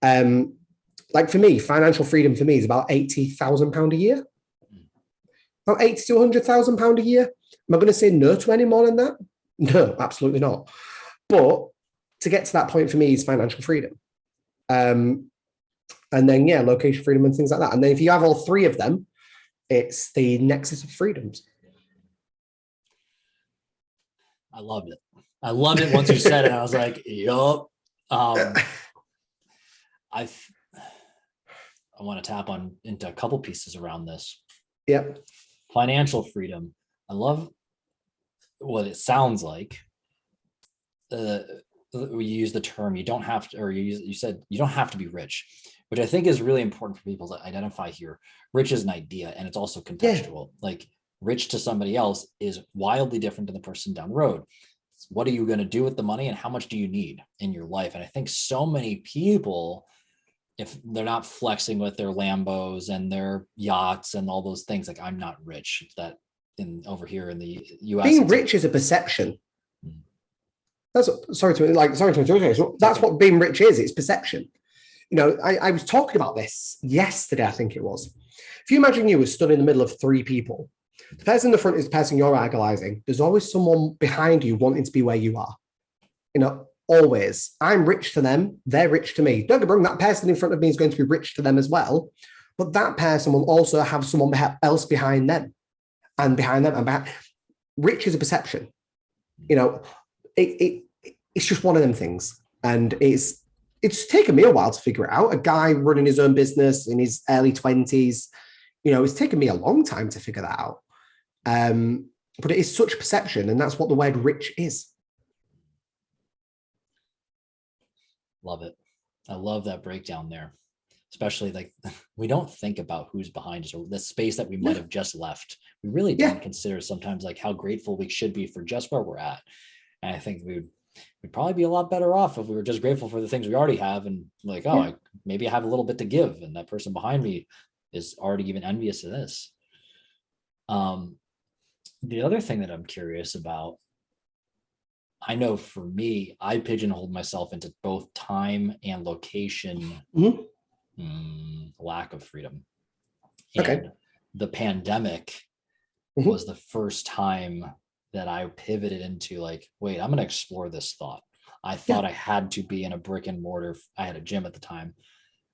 Like for me, financial freedom for me is about £80,000 a year. About £80,000 to £100,000 a year. Am I going to say no to any more than that? No, absolutely not. But to get to that point for me is financial freedom. And then, location freedom and things like that. And then if you have all 3 of them, it's the nexus of freedoms. I loved it. I loved it once you said it. I was like, yup. I want to tap into a couple pieces around this. Yep. Financial freedom. I love what it sounds like. We use the term you don't have to, or you said you don't have to be rich, which I think is really important for people to identify here. Rich is an idea, and it's also contextual. Like rich to somebody else is wildly different than the person down the road. What are you going to do with the money, and how much do you need in your life? And I think so many people, if they're not flexing with their Lambos and their yachts and all those things, like I'm not rich, that over here in the US, being rich is a perception. That's what being rich is. It's perception. I was talking about this yesterday, I think it was. If you imagine you were stood in the middle of 3 people, the person in the front is the person you're idolizing. There's always someone behind you wanting to be where you are. Always. I'm rich to them. They're rich to me. Don't get me wrong, that person in front of me is going to be rich to them as well. But that person will also have someone else behind them and behind them and behind. Rich is a perception. It's just one of them things. And it's taken me a while to figure it out. A guy running his own business in his early 20s, it's taken me a long time to figure that out. But it is such perception, and that's what the word rich is. Love it. I love that breakdown there. Especially like we don't think about who's behind us or the space that we might have just left. We really don't consider sometimes like how grateful we should be for just where we're at. And I think we'd probably be a lot better off if we were just grateful for the things we already have and like, maybe I have a little bit to give, and that person behind me is already even envious of this. The other thing that I'm curious about, I know for me, I pigeonholed myself into both time and location, lack of freedom. And the pandemic was the first time that I pivoted into like, wait, I'm going to explore this thought. I thought I had to be in a brick and mortar. I had a gym at the time.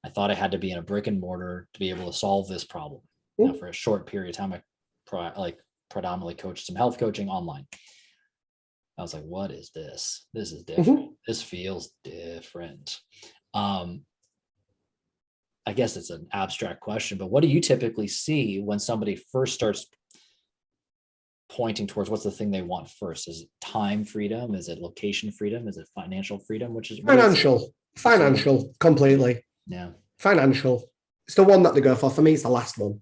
I thought I had to be in a brick and mortar to be able to solve this problem. Now, for a short period of time, I predominantly coached some health coaching online. I was like, what is this? This is different. This feels different. I guess it's an abstract question, but what do you typically see when somebody first starts pointing towards what's the thing they want first? Is it time freedom? Is it location freedom? Is it financial freedom? Which is financial completely. Yeah. Financial. It's the one that they go for. For me, it's the last one.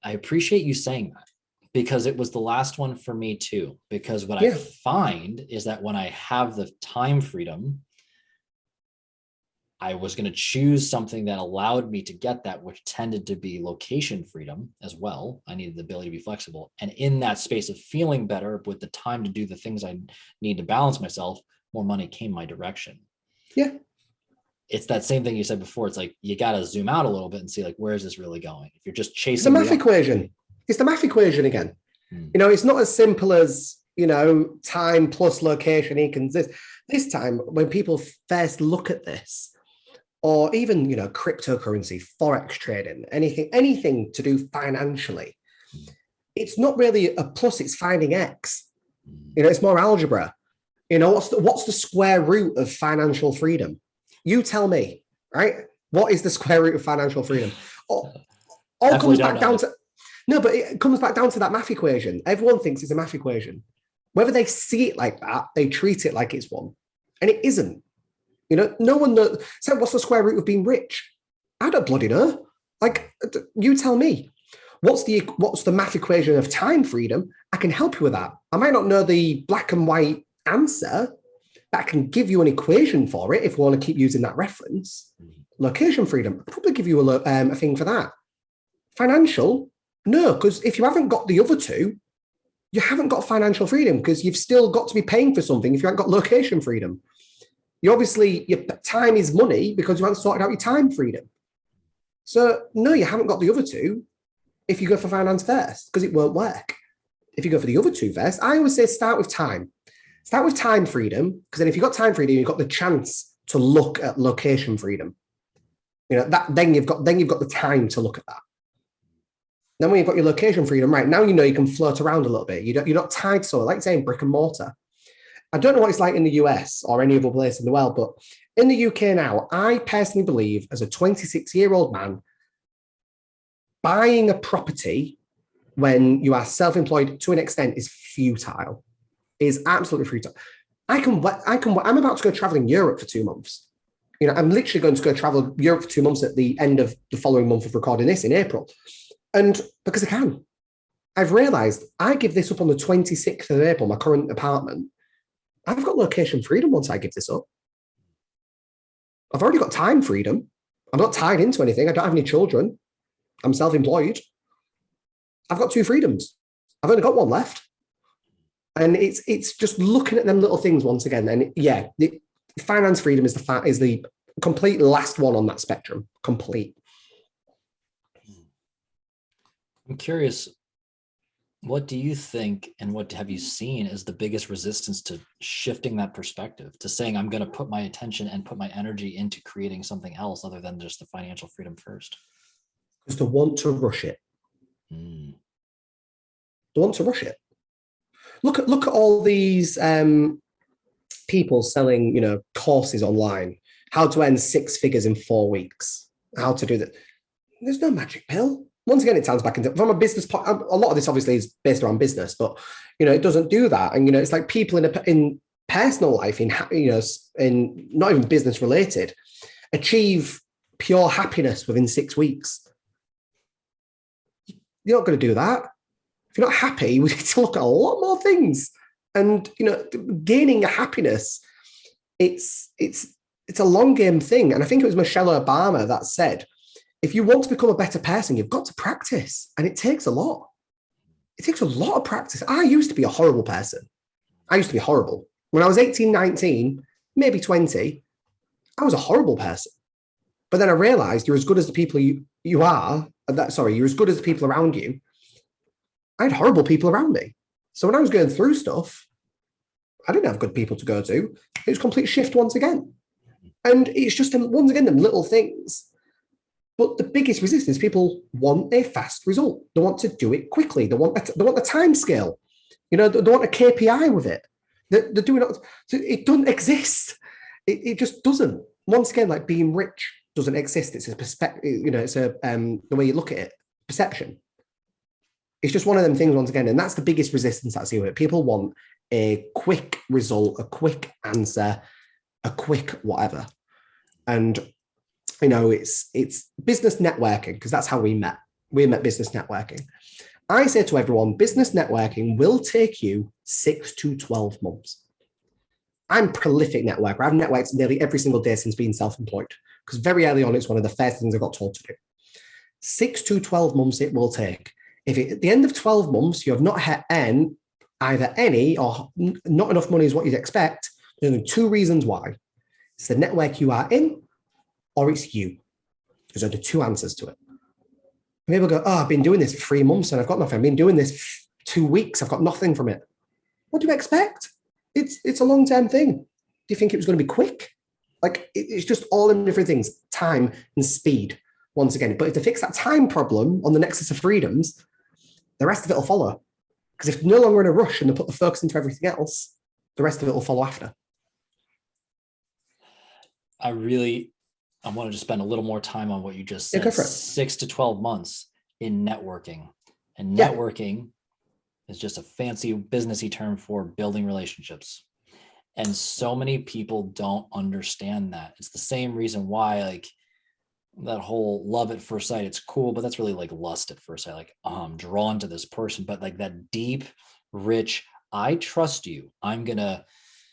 I appreciate you saying that, because it was the last one for me too. Because what I find is that when I have the time freedom, I was going to choose something that allowed me to get that, which tended to be location freedom as well. I needed the ability to be flexible. And in that space of feeling better with the time to do the things I need to balance myself, more money came my direction. Yeah. It's that same thing you said before. It's like, you got to zoom out a little bit and see like, where is this really going? If you're just chasing the math equation, it's the math equation again. It's not as simple as, time plus location equals this. This time, when people first look at this, or even, cryptocurrency, Forex trading, anything to do financially, it's not really a plus, it's finding X. It's more algebra. What's the square root of financial freedom? You tell me, right? What is the square root of financial freedom? All comes back down to, but it comes back down to that math equation. Everyone thinks it's a math equation. Whether they see it like that, they treat it like it's one. And it isn't. No one knows. So what's the square root of being rich? I don't bloody know. Like, you tell me. What's the math equation of time freedom? I can help you with that. I might not know the black and white answer that can give you an equation for it, if we want to keep using that reference. Location freedom, I'd probably give you a thing for that. Financial, no, because if you haven't got the other two, you haven't got financial freedom, because you've still got to be paying for something if you haven't got location freedom. You obviously, your time is money because you haven't sorted out your time freedom. So no, you haven't got the other two if you go for finance first, because it won't work. If you go for the other two first, I always say start with time. Start with time freedom, because then if you've got time freedom, you've got the chance to look at location freedom. You know, that then you've got the time to look at that. Then when you've got your location freedom, right, now you know you can float around a little bit. You're not tied to, like saying, brick and mortar. I don't know what it's like in the US or any other place in the world, but in the UK now, I personally believe, as a 26-year-old man, buying a property when you are self-employed to an extent is futile. Is absolutely futile. I'm about to go traveling Europe for 2 months. You know, I'm literally going to go travel Europe for 2 months at the end of the following month of recording this in April. And because I can, I've realized I give this up on the 26th of April, my current apartment. I've got location freedom once I give this up. I've already got time freedom. I'm not tied into anything. I don't have any children. I'm self-employed. I've got 2 freedoms. I've only got 1 left. And it's just looking at them little things once again. And yeah, the finance freedom is the complete last one on that spectrum. Complete. I'm curious, what do you think, and what have you seen is the biggest resistance to shifting that perspective, to saying, I'm going to put my attention and put my energy into creating something else other than just the financial freedom first? Because they want to rush it. They want to rush it. Look at all these people selling, you know, courses online. How to earn 6 figures in 4 weeks. How to do that. There's no magic pill. Once again, it sounds back into, from a business point, a lot of this obviously is based around business, but, you know, it doesn't do that. And, you know, it's like people in personal life, in not even business related, achieve pure happiness within 6 weeks. You're not going to do that. If you're not happy, we need to look at a lot more things. And, you know, gaining a happiness, it's a long game thing. And I think it was Michelle Obama that said, if you want to become a better person, you've got to practice. And it takes a lot. It takes a lot of practice. I used to be a horrible person. I used to be horrible. When I was 18, 19, maybe 20, I was a horrible person. But then I realized you're as good as the people you are. You're as good as the people around you. I had horrible people around me. So when I was going through stuff, I didn't have good people to go to. It was a complete shift once again. And it's just, once again, them little things. But the biggest resistance, people want a fast result. They want to do it quickly. They want the time scale. You know, they want a KPI with it. They're doing it. So it doesn't exist. It just doesn't. Once again, like being rich doesn't exist. It's a perspective. You know, it's the way you look at it. Perception. It's just one of them things once again, and that's the biggest resistance I see with it. People want a quick result, a quick answer, a quick whatever, and you know, it's business networking, because that's how we met. We met business networking. I say to everyone, business networking will take you 6 to 12 months. I'm a prolific networker. I've networked nearly every single day since being self-employed, because very early on, it's one of the first things I got told to do. 6 to 12 months it will take. If at the end of 12 months, you have not earned either any or not enough money is what you'd expect, there's only 2 reasons why. It's the network you are in, or it's you. There's only 2 answers to it. People go, oh, I've been doing this for 3 months and I've got nothing. I've been doing this 2 weeks. I've got nothing from it. What do you expect? It's a long-term thing. Do you think it was going to be quick? Like, it's just all in different things, time and speed, once again. But if they fix that time problem on the nexus of freedoms, the rest of it will follow. Because if they're no longer in a rush and they put the focus into everything else, the rest of it will follow after. I want to just spend a little more time on what you just said. Yeah, go for it. 6 to 12 months in networking. And networking is just a fancy businessy term for building relationships. And so many people don't understand that. It's the same reason why, like, that whole love at first sight, it's cool, but that's really like lust at first sight. Like, I'm drawn to this person, but like that deep, rich, I trust you. I'm going to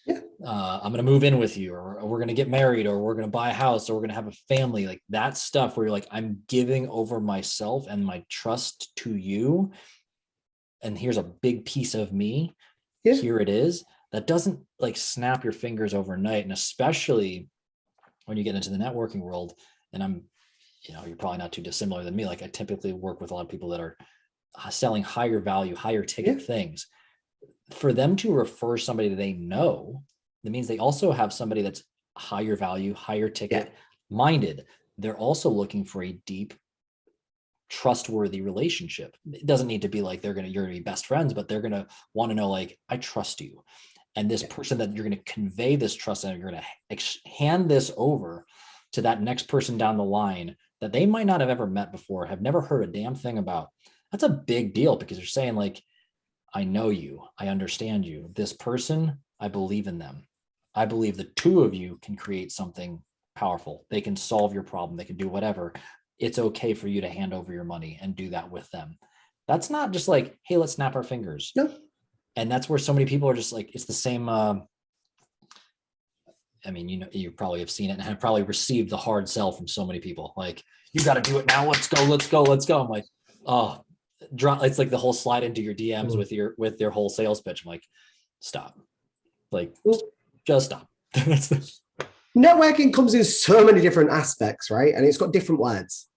Yeah. I'm going to move in with you, or we're going to get married, or we're going to buy a house, or we're going to have a family. Like that stuff where you're like, I'm giving over myself and my trust to you. And here's a big piece of me. Yeah. Here it is. That doesn't like snap your fingers overnight. And especially when you get into the networking world, and you're probably not too dissimilar than me. Like I typically work with a lot of people that are selling higher value, higher ticket things. For them to refer somebody that they know, that means they also have somebody that's higher value, higher ticket minded. They're also looking for a deep, trustworthy relationship. It doesn't need to be like you're going to be best friends, but they're going to want to know, like, I trust you. And this person that you're going to convey this trust, and you're going to hand this over to that next person down the line that they might not have ever met before, have never heard a damn thing about. That's a big deal, because you're saying, like, I know you, I understand you. This person, I believe in them. I believe the two of you can create something powerful. They can solve your problem. They can do whatever. It's okay for you to hand over your money and do that with them. That's not just like, hey, let's snap our fingers. No. And that's where so many people are just like, it's the same. I mean, you probably have seen it and have probably received the hard sell from so many people. Like, you got to do it now. Let's go, let's go, let's go. I'm like, oh, it's like the whole slide into your DMs with their whole sales pitch. I'm like, stop. Like, just stop. Networking comes in so many different aspects, right? And it's got different words.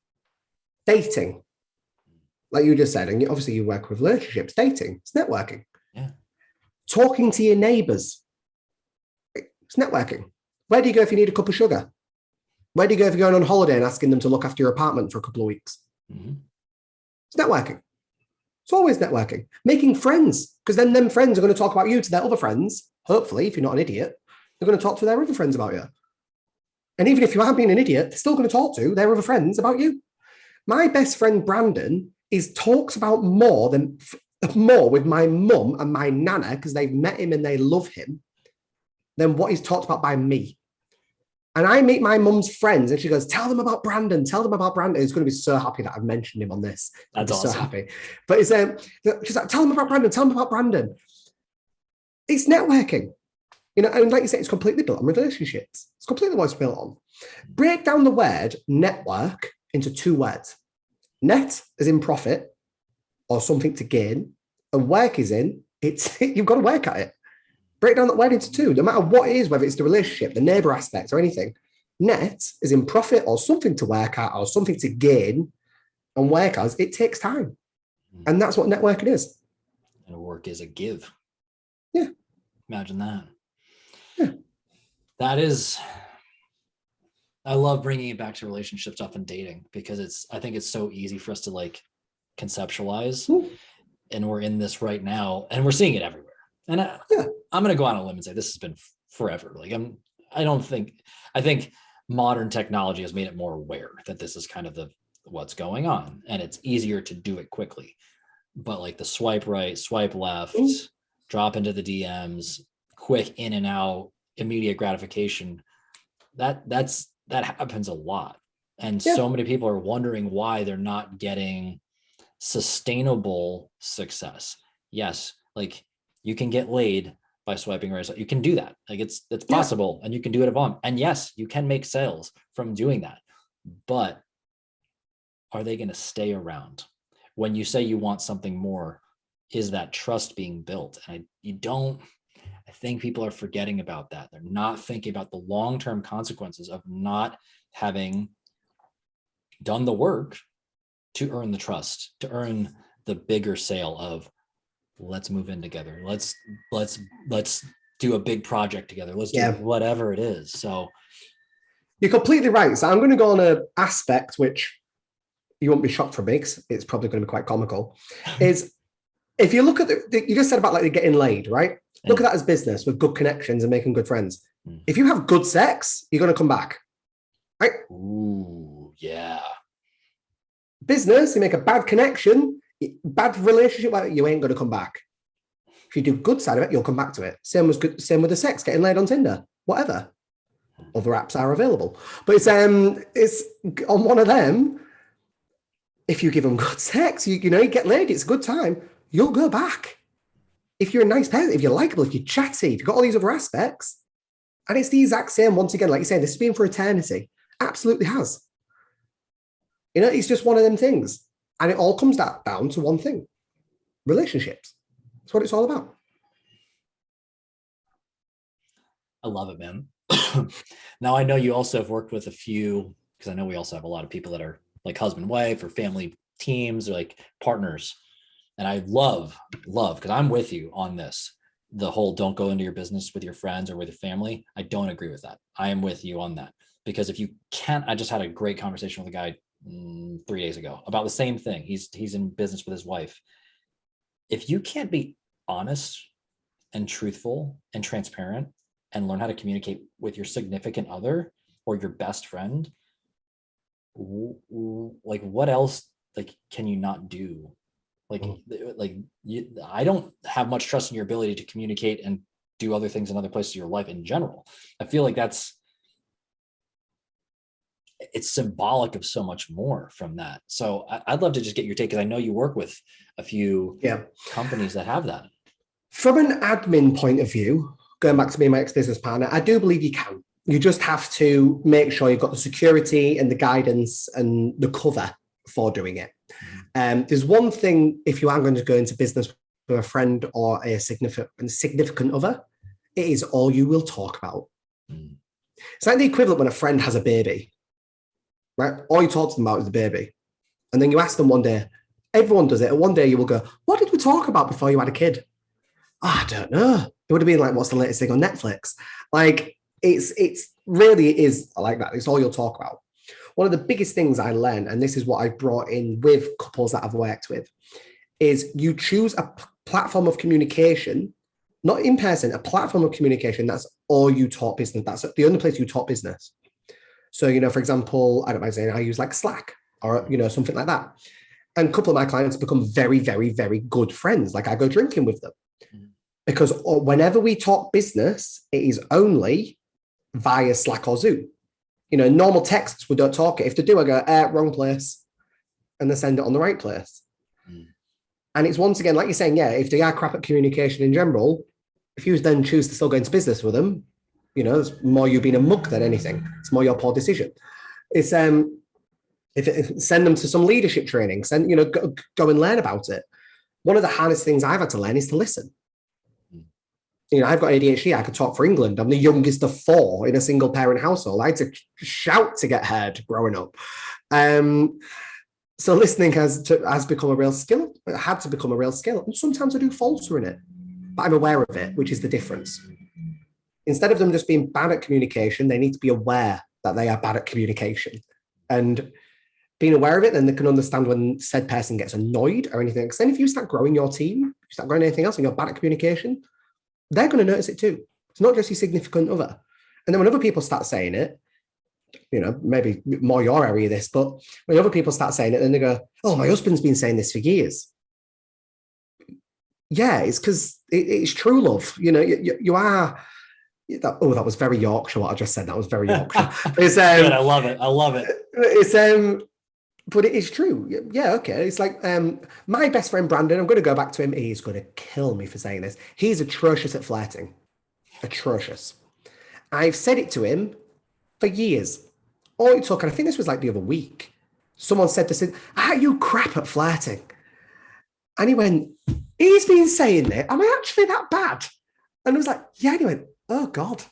Dating, like you just said, and obviously you work with relationships. Dating, it's networking. Yeah. Talking to your neighbors, it's networking. Where do you go if you need a cup of sugar? Where do you go if you're going on holiday and asking them to look after your apartment for a couple of weeks? Mm-hmm. It's networking. It's always networking. Making friends, because then them friends are going to talk about you to their other friends. Hopefully, if you're not an idiot, they're going to talk to their other friends about you. And even if you have been an idiot, they're still going to talk to their other friends about you. My best friend, Brandon, talks about more with my mum and my nana, because they've met him and they love him, than what he's talked about by me. And I meet my mum's friends and she goes, tell them about Brandon. He's going to be so happy that I've mentioned him on this. That's awesome. So happy. But she's like, tell them about Brandon. It's networking. And like you say, it's completely built on relationships. It's completely what it's built on. Break down the word network into two words. Net is in profit or something to gain, and work is in, you've got to work at it. Break down that word into two, no matter what it is, whether it's the relationship, the neighbor aspect, or anything. Net is in profit or something to work at or something to gain, and work as it takes time. And that's what networking is. And work is a give. Yeah. Imagine that. Yeah. That is, I love bringing it back to relationship stuff and dating, because I think it's so easy for us to like conceptualize. And we're in this right now and we're seeing it everywhere. And I'm going to go on a limb and say this has been forever. Like I think modern technology has made it more aware that this is kind of what's going on, and it's easier to do it quickly. But like the swipe right, swipe left, drop into the DMs, quick in and out, immediate gratification, that happens a lot. And so many people are wondering why they're not getting sustainable success. Yes, like you can get laid by swiping right. So you can do that. Like it's possible, and you can do it at home. And yes, you can make sales from doing that. But are they going to stay around? When you say you want something more, is that trust being built? And I think people are forgetting about that. They're not thinking about the long-term consequences of not having done the work to earn the trust, to earn the bigger sale of, let's move in together. Let's do a big project together. Let's do whatever it is. So you're completely right. So I'm going to go on an aspect which you won't be shocked from me, because it's probably going to be quite comical. Is if you look at you just said about like getting laid, right? Look at that as business with good connections and making good friends. If you have good sex, you're going to come back, right? Ooh, yeah. Business, you make a bad connection, bad relationship, you ain't going to come back. If you do good side of it, you'll come back to it. Same with the sex, getting laid on Tinder, whatever. Other apps are available, but it's on one of them. If you give them good sex, you get laid, it's a good time, you'll go back. if you're a nice person, if you're likable, if you're chatty, if you've got all these other aspects, and it's the exact same, once again, like you're saying, this has been for eternity. Absolutely has. You know, it's just one of them things. And it all comes down to one thing: relationships. That's what it's all about. I love it, man. Now, I know you also have worked with a few, because I know we also have a lot of people that are like husband, wife, or family teams, or like partners. And I love, because I'm with you on this. The whole don't go into your business with your friends or with your family. I don't agree with that. I am with you on that. Because if you can't, I just had a great conversation with a guy 3 days ago about the same thing. He's in business with his wife. If you can't be honest and truthful and transparent and learn how to communicate with your significant other or your best friend, like what else like can you not do? I don't have much trust in your ability to communicate and do other things in other places of your life in general. I feel like it's symbolic of so much more from that. So I'd love to just get your take, because I know you work with a few companies that have that. From an admin point of view, going back to being my ex-business partner, I do believe you can. You just have to make sure you've got the security and the guidance and the cover for doing it. There's one thing, if you are going to go into business with a friend or a significant other, it is all you will talk about. It's like the equivalent when a friend has a baby, right? All you talk to them about is the baby. And then you ask them one day, everyone does it, and one day you will go, what did we talk about before you had a kid? Oh, I don't know. It would have been like, what's the latest thing on Netflix? Like, it's really is like that. It's all you'll talk about. One of the biggest things I learned, and this is what I brought in with couples that I've worked with, is you choose a platform of communication, not in person, a platform of communication. That's all you talk business. That's the only place you talk business. So, you know, for example, I don't mind saying I use like Slack or, you know, something like that. And a couple of my clients become very, very, very good friends. Like I go drinking with them because whenever we talk business, it is only via Slack or Zoom. You know, normal texts, we don't talk it. If they do, I go, wrong place. And they send it on the right place. And it's once again, like you're saying, yeah, if they are crap at communication in general, if you then choose to still go into business with them, you know, it's more you being a mug than anything. It's more your poor decision. It's send them to some leadership training, you know, go and learn about it. One of the hardest things I've had to learn is to listen. You know, I've got ADHD. I could talk for England. I'm the youngest of 4 in a single parent household. I had to shout to get heard growing up. So listening has become a real skill. It had to become a real skill. And sometimes I do falter in it, but I'm aware of it, which is the difference. Instead of them just being bad at communication, they need to be aware that they are bad at communication. And being aware of it, then they can understand when said person gets annoyed or anything. Because then if you start growing your team, you start growing anything else and you're bad at communication, they're going to notice it too. It's not just your significant other. And then when other people start saying it, you know, maybe more your area this, but when other people start saying it, then they go, oh, my husband's been saying this for years. Yeah, it's because it's true love. You know, you are... that was very Yorkshire, what I just said. That was very Yorkshire. It's, good, I love it. I love it. It's but it is true. Yeah, okay. It's like my best friend Brandon, I'm going to go back to him. He's going to kill me for saying this. He's atrocious at flirting. Atrocious. I've said it to him for years. All it took, and I think this was like the other week, someone said this, you crap at flirting. And he went, he's been saying it. Am I actually that bad? And I was like, yeah. And he went, oh God,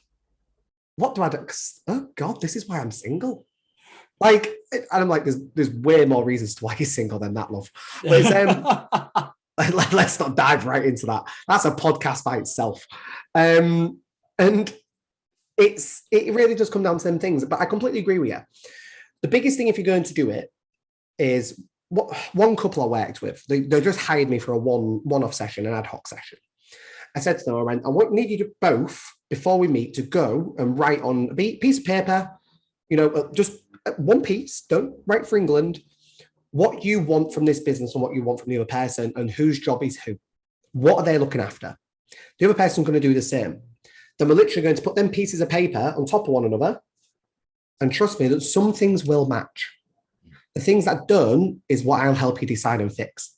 what do I do? Oh God, this is why I'm single. Like, and I'm like, there's way more reasons to why he's single than that, love. But let's not dive right into that. That's a podcast by itself. And it really does come down to them things. But I completely agree with you. The biggest thing if you're going to do it is one couple I worked with. They just hired me for a one-off session, an ad hoc session. I said to them, I need you to both, before we meet, to go and write on a piece of paper, you know, just one piece, don't write for England, what you want from this business and what you want from the other person and whose job is who. What are they looking after? The other person's going to do the same. Then we're literally going to put them pieces of paper on top of one another. And trust me that some things will match. The things that don't is what I'll help you decide and fix.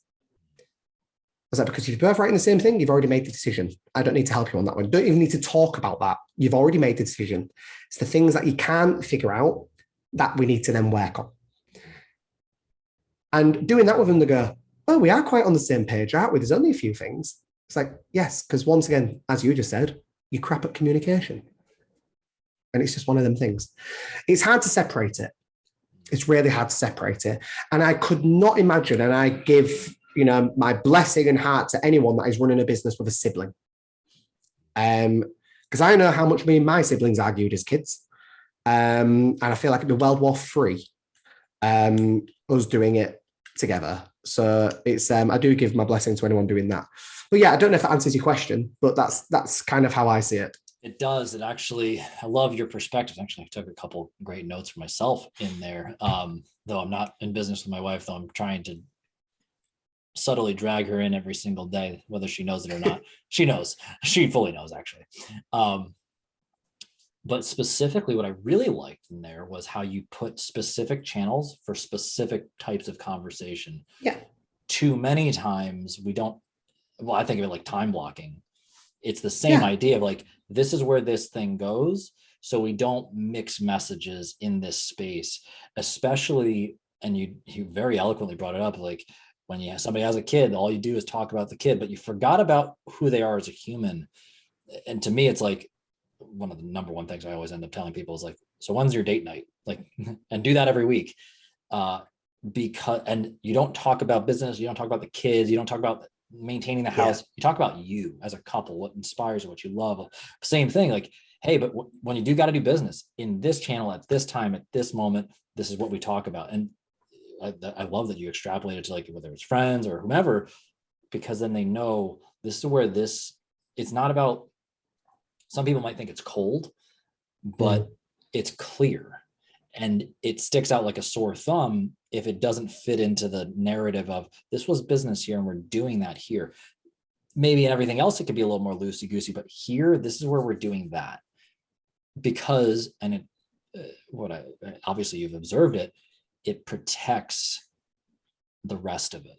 was like, because if you're both writing the same thing, you've already made the decision. I don't need to help you on that one. Don't even need to talk about that. You've already made the decision. It's the things that you can't figure out that we need to then work on. And doing that with them, they go, oh, we are quite on the same page, aren't we? There's only a few things. It's like, yes, because once again, as you just said, you crap at communication. And it's just one of them things. It's hard to separate it. It's really hard to separate it. And I could not imagine, and I give, my blessing and heart to anyone that is running a business with a sibling. Because I know how much me and my siblings argued as kids. And I feel like it'd be World War III, us doing it together. So it's, I do give my blessing to anyone doing that. But yeah, I don't know if that answers your question, but that's kind of how I see it. It does. It actually, I love your perspective. Actually, I took a couple great notes for myself in there. Though I'm not in business with my wife, though I'm trying to subtly drag her in every single day, whether she knows it or not. She knows. She fully knows, actually. But specifically, what I really liked in there was how you put specific channels for specific types of conversation. Yeah. Too many times we don't, well, I think of it like time blocking. It's the same idea of like, this is where this thing goes. So we don't mix messages in this space, especially, and you very eloquently brought it up, like when somebody has a kid, all you do is talk about the kid, but you forgot about who they are as a human. And to me, it's like one of the number one things I always end up telling people is like, so when's your date night? Like, and do that every week. Because, and you don't talk about business, you don't talk about the kids, you don't talk about maintaining the house, you talk about you as a couple, what inspires you, what you love. Same thing, like, hey, but when you do got to do business in this channel at this time, at this moment, this is what we talk about. And I love that you extrapolated to like, whether it's friends or whomever, because then they know this is where it's not about, some people might think it's cold, but it's clear and it sticks out like a sore thumb if it doesn't fit into the narrative of this was business here and we're doing that here. Maybe in everything else, it could be a little more loosey-goosey, but here, this is where we're doing that. Because, and obviously you've observed it, it protects the rest of it.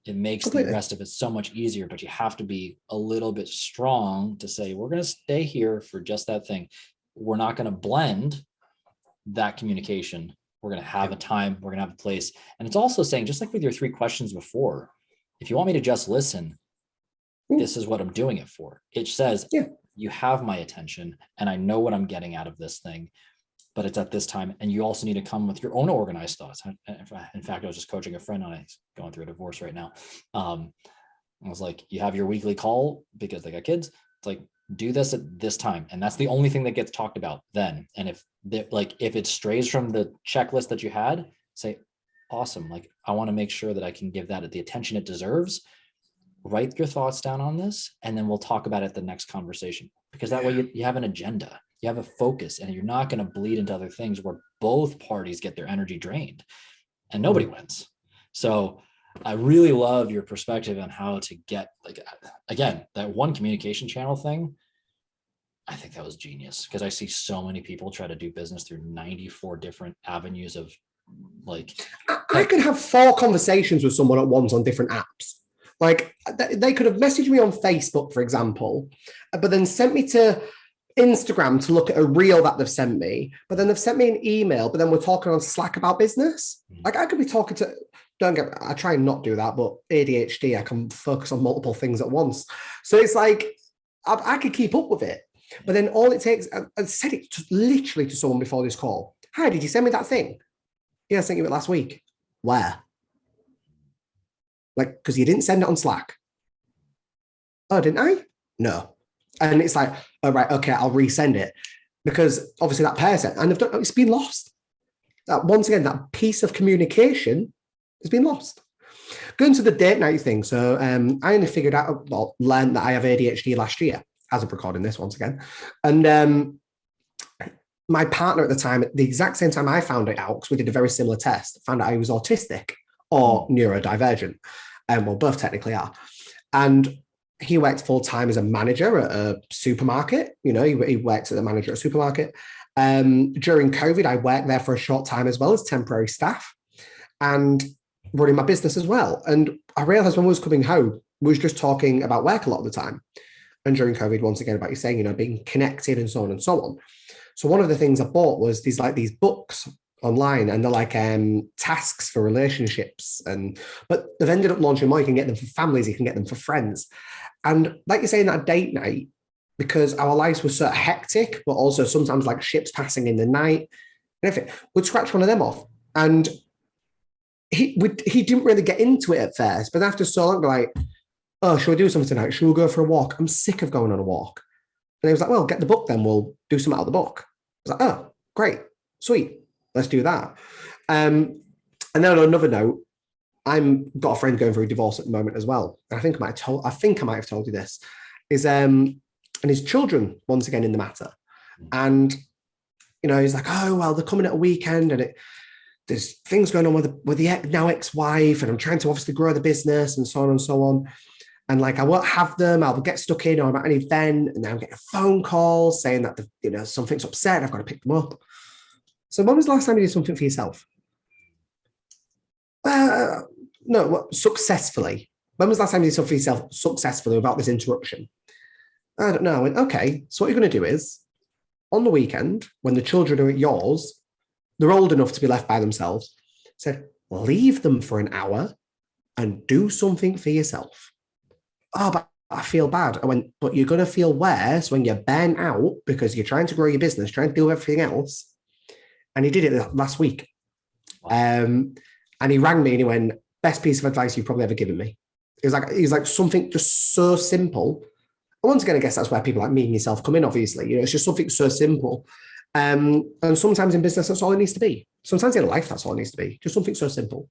It makes the rest of it so much easier, but you have to be a little bit strong to say, we're going to stay here for just that thing. We're not going to blend that communication. We're going to have a time, we're going to have a place. And it's also saying, just like with your 3 questions before, if you want me to just listen, this is what I'm doing it for. It says, you have my attention and I know what I'm getting out of this thing, but it's at this time. And you also need to come with your own organized thoughts. In fact, I was just coaching a friend on it. He's going through a divorce right now. I was like, you have your weekly call because they got kids. It's like, do this at this time. And that's the only thing that gets talked about then. And if it strays from the checklist that you had, say, awesome. Like, I want to make sure that I can give that the attention it deserves. Write your thoughts down on this, and then we'll talk about it at the next conversation, because that way you have an agenda, you have a focus, and you're not going to bleed into other things where both parties get their energy drained and nobody wins. So I really love your perspective on how to get, like, again, that one communication channel thing. I think that was genius, because I see so many people try to do business through 94 different avenues of like. I could have 4 conversations with someone at once on different apps. Like, they could have messaged me on Facebook, for example, but then sent me to Instagram to look at a reel that they've sent me, but then they've sent me an email, but then we're talking on Slack about business. Like, I could be talking to, I try and not do that, but ADHD, I can focus on multiple things at once. So it's like, I could keep up with it. But then all it takes, I said it literally to someone before this call. Hi, did you send me that thing? Yeah, I sent you it last week. Where? Like, because you didn't send it on Slack. Oh, didn't I? No. And it's like, all right, okay, I'll resend it. Because obviously that person, and it's been lost. Once again, that piece of communication has been lost. Going to the date night thing. So I only figured out, learned that I have ADHD last year, as I'm recording this once again. And my partner at the time, at the exact same time I found it out, because we did a very similar test, found out I was autistic or neurodivergent. Well, both technically are. And he worked full-time as a manager at a supermarket. You know, he worked as a manager at a supermarket. During COVID, I worked there for a short time as well as temporary staff and running my business as well. And I realized when I was coming home, was just talking about work a lot of the time. And during COVID, once again, about you saying, being connected and so on and so on. So one of the things I bought was these books online, and they're like tasks for relationships. But they've ended up launching more. You can get them for families, you can get them for friends. And like you're saying, that date night, because our lives were so hectic, but also sometimes like ships passing in the night, and everything, we'd scratch one of them off. And he didn't really get into it at first, but after so long, like, oh, shall we do something tonight? Shall we go for a walk? I'm sick of going on a walk. And he was like, well, get the book then. We'll do something out of the book. I was like, oh, great, sweet. Let's do that. And then on another note, I'm got a friend going through a divorce at the moment as well. And I think I might have told you this, is and his children, once again, in the matter. And, he's like, oh, well, they're coming at a weekend, and there's things going on with the now ex-wife, and I'm trying to obviously grow the business and so on and so on. And like, I won't have them, I'll get stuck in, or I'm at an event, and then I'm getting a phone call saying that, something's upset, I've got to pick them up. So when was the last time you did something for yourself? No, successfully. When was the last time you did something for yourself successfully without this interruption? I don't know. I went, okay, so what you're going to do is, on the weekend, when the children are at yours, they're old enough to be left by themselves, said, leave them for an hour and do something for yourself. Oh, but I feel bad. I went, but you're going to feel worse when you're burnt out because you're trying to grow your business, trying to do everything else. And he did it last week. And he rang me and he went, best piece of advice you've probably ever given me. He was like something just so simple. And once again, I guess that's where people like me and yourself come in, obviously. It's just something so simple. And sometimes in business, that's all it needs to be. Sometimes in life, that's all it needs to be. Just something so simple.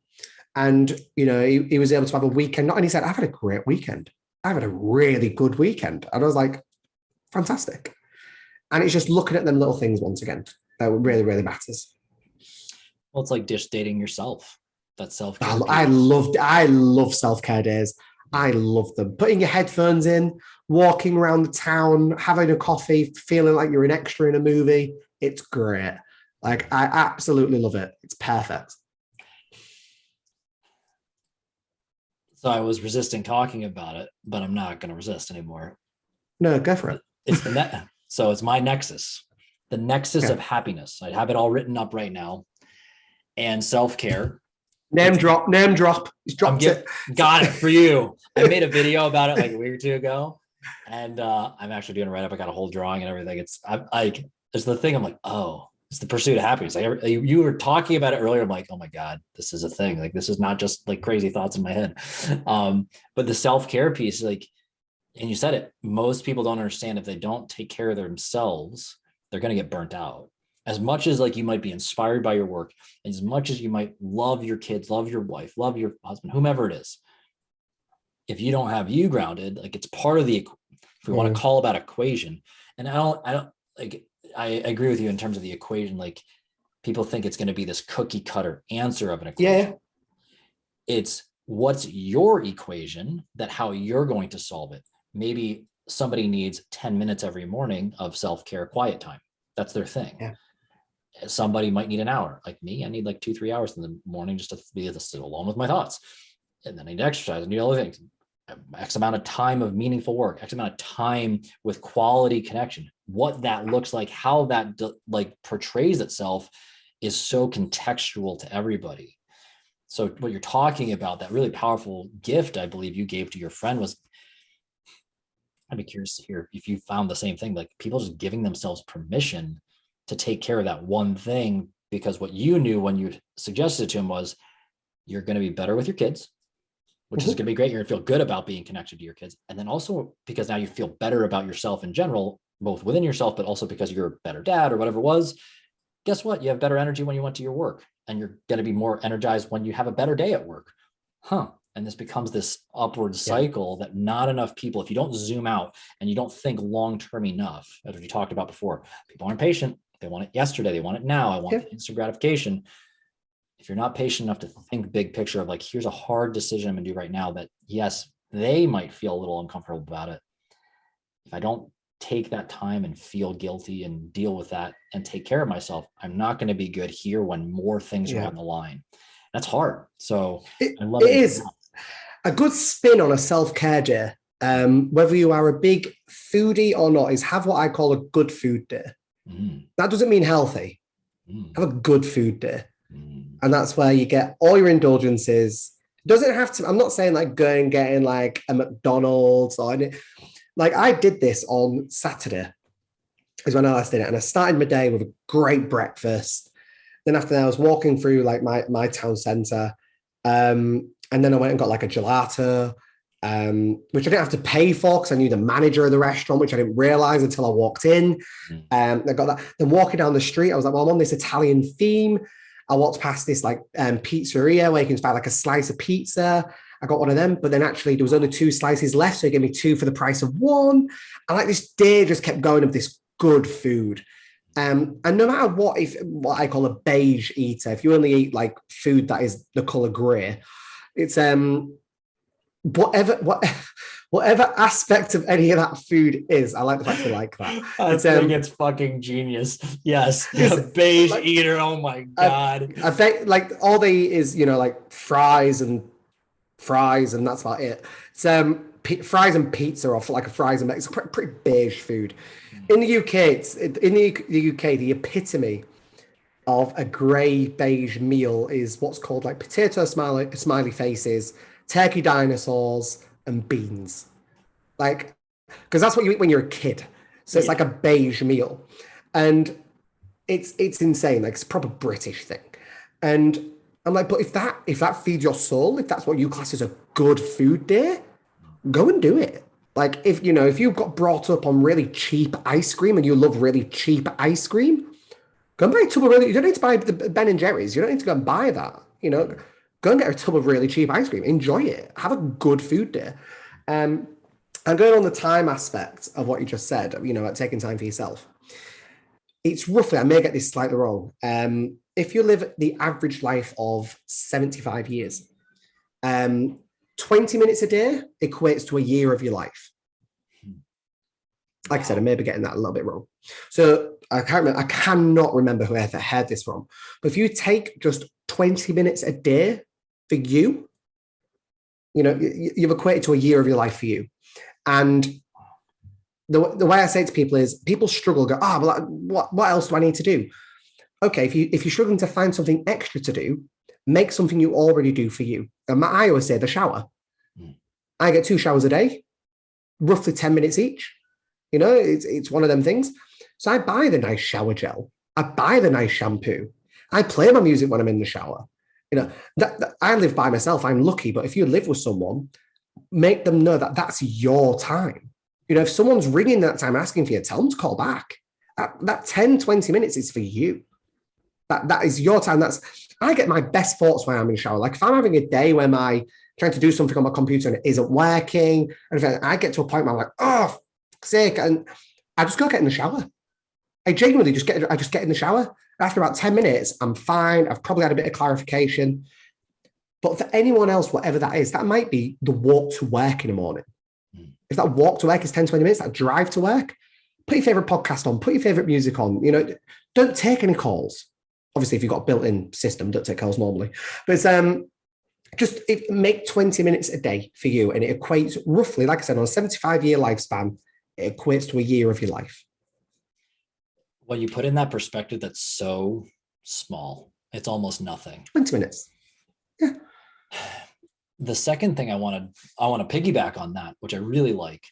And, he was able to have a weekend. And he said, I've had a great weekend. I've had a really good weekend. And I was like, fantastic. And it's just looking at them little things once again that really, really matters. Well, it's like just dating yourself. That self-care. I love self-care days. I love them. Putting your headphones in, walking around the town, having a coffee, feeling like you're an extra in a movie. It's great. Like, I absolutely love it. It's perfect. So I was resisting talking about it, but I'm not going to resist anymore. No, go for it. So it's my nexus, the nexus of happiness. I have it all written up right now. And self-care. Name drop. He's dropped it. Got it for you. I made a video about it like a week or two ago, and I'm actually doing a write-up. I got a whole drawing and everything. It's the thing. I'm like, oh, it's the pursuit of happiness. Like, you were talking about it earlier. I'm like, oh my God, this is a thing. Like, this is not just like crazy thoughts in my head. But the self-care piece, like, and you said it, most people don't understand if they don't take care of themselves, they're going to get burnt out. As much as like you might be inspired by your work, as much as you might love your kids, love your wife, love your husband, whomever it is, if you don't have you grounded, like, it's part of the, if we want to call that equation. And I don't like, I agree with you in terms of the equation. Like, people think it's going to be this cookie cutter answer of an equation. Yeah. It's what's your equation, that how you're going to solve it. Maybe somebody needs 10 minutes every morning of self-care quiet time. That's their thing. Yeah. Somebody might need an hour. Like me, I need like 2-3 hours in the morning just to be alone with my thoughts. And then I need to exercise and do other things. X amount of time of meaningful work, X amount of time with quality connection. What that looks like, how that like portrays itself is so contextual to everybody. So what you're talking about, that really powerful gift I believe you gave to your friend, was, I'd be curious to hear if you found the same thing, like people just giving themselves permission to take care of that one thing, because what you knew when you suggested it to him was, you're going to be better with your kids, which is going to be great. You're going to feel good about being connected to your kids. And then also because now you feel better about yourself in general, both within yourself, but also because you're a better dad or whatever it was. Guess what? You have better energy when you went to your work, and you're going to be more energized when you have a better day at work. And this becomes this upward cycle that not enough people, if you don't zoom out and you don't think long-term enough, as we talked about before, people aren't patient. They want it yesterday. They want it now. I want instant gratification. If you're not patient enough to think big picture of like, here's a hard decision I'm gonna do right now that, yes, they might feel a little uncomfortable about it. If I don't take that time and feel guilty and deal with that and take care of myself, I'm not going to be good here when more things are on the line. That's hard. So it is. A good spin on a self-care day, whether you are a big foodie or not, is have what I call a good food day. That doesn't mean healthy. Have a good food day. And that's where you get all your indulgences. It doesn't have to, I'm not saying like going and getting like a McDonald's or anything. Like I did this on Saturday, is when I last did it. And I started my day with a great breakfast. Then after that, I was walking through like my town centre. And then I went and got like a gelato, which I didn't have to pay for because I knew the manager of the restaurant, which I didn't realize until I walked in. I got that. Then walking down the street, I was like, well, I'm on this Italian theme. I walked past this like pizzeria where you can buy like a slice of pizza. I got one of them, but then actually there was only 2 slices left. So he gave me 2 for the price of 1. And like this day just kept going of this good food. And no matter what I call a beige eater, if you only eat like food that is the color gray, it's whatever aspect of any of that food is, I like the fact you like that. I think it's fucking genius. Yes, a beige like, eater. Oh my god! I bet like all they eat is like fries, and that's about it. It's fries and pizza, or like a fries and it's pretty beige food. In the UK, the epitome of a grey beige meal is what's called like potato smiley faces, turkey dinosaurs, and beans. Like, because that's what you eat when you're a kid. So it's like a beige meal. And it's insane. Like it's a proper British thing. And I'm like, but if that feeds your soul, if that's what you class as a good food day, go and do it. Like if you got brought up on really cheap ice cream and you love really cheap ice cream, go and buy a tub of you don't need to buy the Ben and Jerry's. You don't need to go and buy that. Go and get a tub of really cheap ice cream. Enjoy it. Have a good food day. And going on the time aspect of what you just said, like taking time for yourself. It's roughly, I may get this slightly wrong. If you live the average life of 75 years, 20 minutes a day equates to a year of your life. Like I said, I may be getting that a little bit wrong. So I cannot remember who I heard this from. But if you take just 20 minutes a day for you, you've equated to a year of your life for you. And the way I say it to people is, people struggle, go, what else do I need to do? Okay, if you're struggling to find something extra to do, make something you already do for you. And I always say the shower. I get 2 showers a day, roughly 10 minutes each. It's one of them things. So I buy the nice shower gel. I buy the nice shampoo. I play my music when I'm in the shower. That I live by myself. I'm lucky. But if you live with someone, make them know that that's your time. If someone's ringing that time asking for you, tell them to call back. That 10, 20 minutes is for you. That is your time. I get my best thoughts when I'm in the shower. Like if I'm having a day where trying to do something on my computer and it isn't working, and if I get to a point where I'm like, oh, for fuck's sake, and I just go get in the shower. I genuinely just get in the shower. After about 10 minutes, I'm fine. I've probably had a bit of clarification. But for anyone else, whatever that is, that might be the walk to work in the morning. If that walk to work is 10, 20 minutes, that drive to work, put your favorite podcast on, put your favorite music on. Don't take any calls. Obviously, if you've got a built-in system, don't take calls normally. But just make 20 minutes a day for you. And it equates roughly, like I said, on a 75-year lifespan, it equates to a year of your life. When you put in that perspective, that's so small. It's almost nothing. 20 minutes. Yeah. The second thing I want to piggyback on that, which I really like,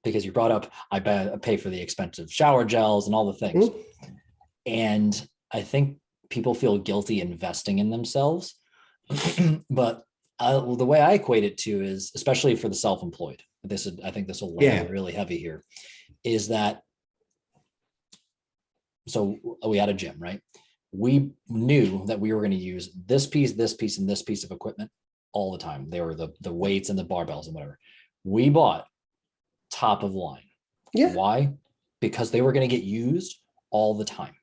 because you brought up, I pay for the expensive shower gels and all the things. And I think people feel guilty investing in themselves. But the way I equate it to is, especially for the self-employed, I think this will land really heavy here, is that, so we had a gym, right? We knew that we were going to use this piece, and this piece of equipment all the time. They were the weights and the barbells and whatever. We bought top of line. Yeah. Why? Because they were going to get used all the time.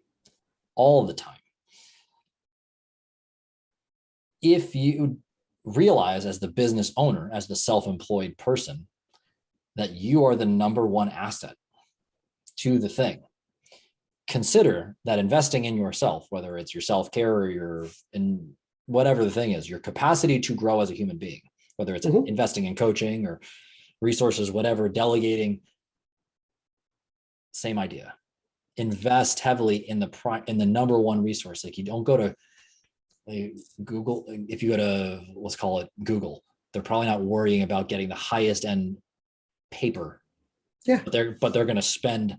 All the time. If you realize as the business owner, as the self-employed person, that you are the number one asset to the thing, consider that investing in yourself, whether it's your self-care or in whatever the thing is, your capacity to grow as a human being, whether it's investing in coaching or resources, whatever, delegating, same idea. Invest heavily in the number one resource. Like, you don't go to Google. If you go to, let's call it Google, they're probably not worrying about getting the highest end paper. Yeah. But they're going to spend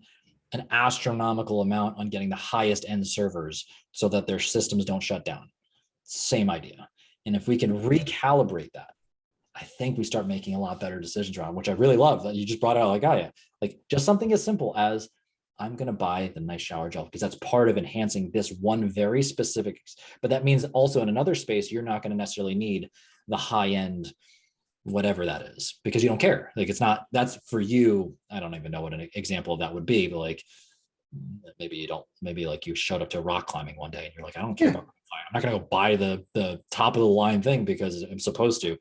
an astronomical amount on getting the highest end servers so that their systems don't shut down. Same idea. And if we can recalibrate that, I think we start making a lot better decisions around, which I really love that you just brought out. Like, oh yeah, like just something as simple as, I'm going to buy the nice shower gel because that's part of enhancing this one very specific, but that means also in another space, you're not going to necessarily need the high end, whatever that is, because you don't care. Like, it's not, that's for you. I don't even know what an example of that would be, but like, maybe you don't, maybe like you showed up to rock climbing one day and you're like, I don't care about rock climbing. I'm not going to go buy the top of the line thing because I'm supposed to.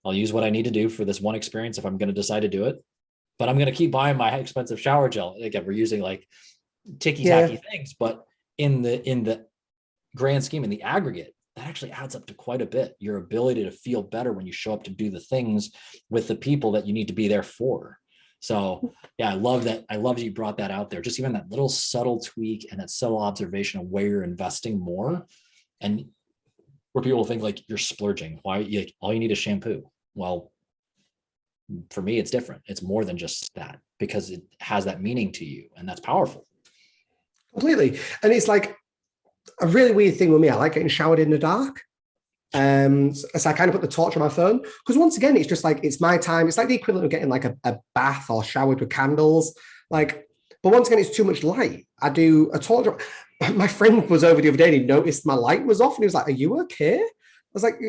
I'll use what I need to do for this one experience if I'm going to decide to do it. But I'm going to keep buying my expensive shower gel. Again, we're using like ticky-tacky things, but in the grand scheme, in the aggregate, that actually adds up to quite a bit. Your ability to feel better when you show up to do the things with the people that you need to be there for. So yeah, I love that. I love that you brought that out there. Just even that little subtle tweak and that subtle observation of where you're investing more, and where people think like you're splurging. Why? All you need is shampoo. Well, for me, it's different. It's more than just that, because it has that meaning to you, and that's powerful. Completely. And it's like a really weird thing with me. I like getting showered in the dark. So I kind of put the torch on my phone, because once again, it's just like, it's my time. It's like the equivalent of getting like a bath or showered with candles. Like, but once again, it's too much light. I do a torch. My friend was over the other day and he noticed my light was off and he was like, "Are you okay?" I was like,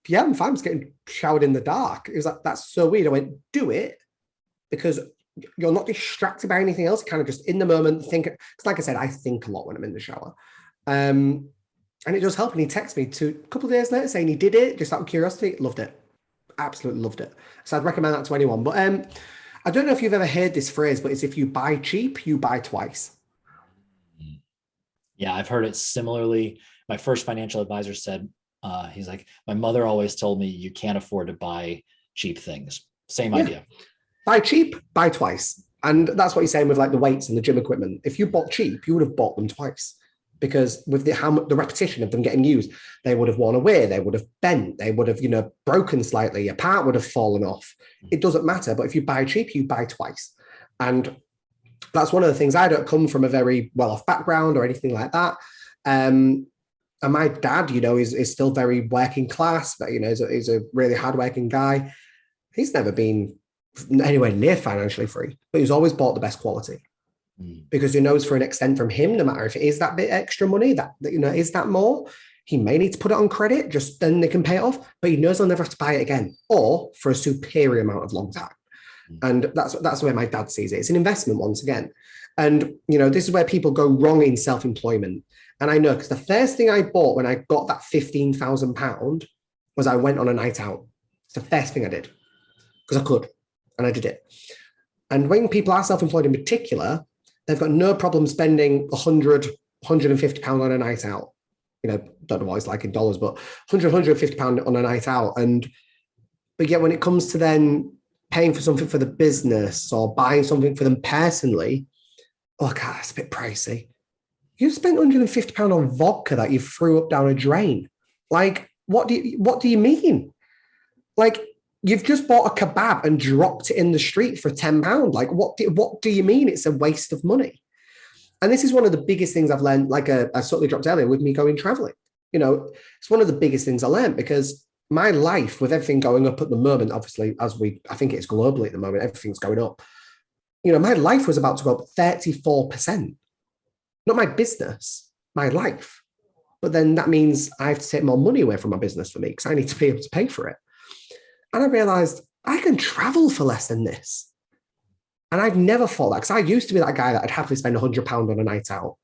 "Yeah, I'm fine. I'm just getting showered in the dark." It was like, "That's so weird." I went, "Do it, because you're not distracted by anything else. Kind of just in the moment, think." Because like I said, I think a lot when I'm in the shower. And it does help. And he texted me a couple of days later saying he did it just out of curiosity. Loved it. Absolutely loved it. So I'd recommend that to anyone. But I don't know if you've ever heard this phrase, but it's, if you buy cheap, you buy twice. Yeah, I've heard it similarly. My first financial advisor said, he's like, my mother always told me you can't afford to buy cheap things. Same idea. Buy cheap, buy twice. And that's what he's saying with like the weights and the gym equipment. If you bought cheap, you would have bought them twice, because with the repetition of them getting used, they would have worn away, they would have bent, they would have, broken slightly, a part would have fallen off. It doesn't matter. But if you buy cheap, you buy twice. And that's one of the things. I don't come from a very well-off background or anything like that. And my dad, is still very working class, but, he's a really hardworking guy. He's never been anywhere near financially free, but he's always bought the best quality, because he knows for an extent from him, no matter if it is that bit extra money, that is that more, he may need to put it on credit, just then they can pay it off, but he knows he'll never have to buy it again, or for a superior amount of long time. And that's the way my dad sees it. It's an investment once again. And, this is where people go wrong in self-employment. And I know, because the first thing I bought when I got that £15,000 was I went on a night out. It's the first thing I did, because I could, and I did it. And when people are self-employed in particular, they've got no problem spending £100, £150 on a night out. Don't know what it's like in dollars, but £100, £150 on a night out. But yet when it comes to then paying for something for the business or buying something for them personally, oh God, it's a bit pricey. You spent £150 on vodka that you threw up down a drain. Like, what do you mean? Like, you've just bought a kebab and dropped it in the street for £10. Like, what do you mean it's a waste of money? And this is one of the biggest things I've learned, like I subtly dropped earlier with me going traveling. It's one of the biggest things I learned, because my life, with everything going up at the moment, obviously, I think it's globally at the moment, everything's going up. My life was about to go up 34%. Not my business, my life. But then that means I have to take more money away from my business for me, because I need to be able to pay for it. And I realized I can travel for less than this. And I've never thought that, because I used to be that guy that I'd happily spend £100 on a night out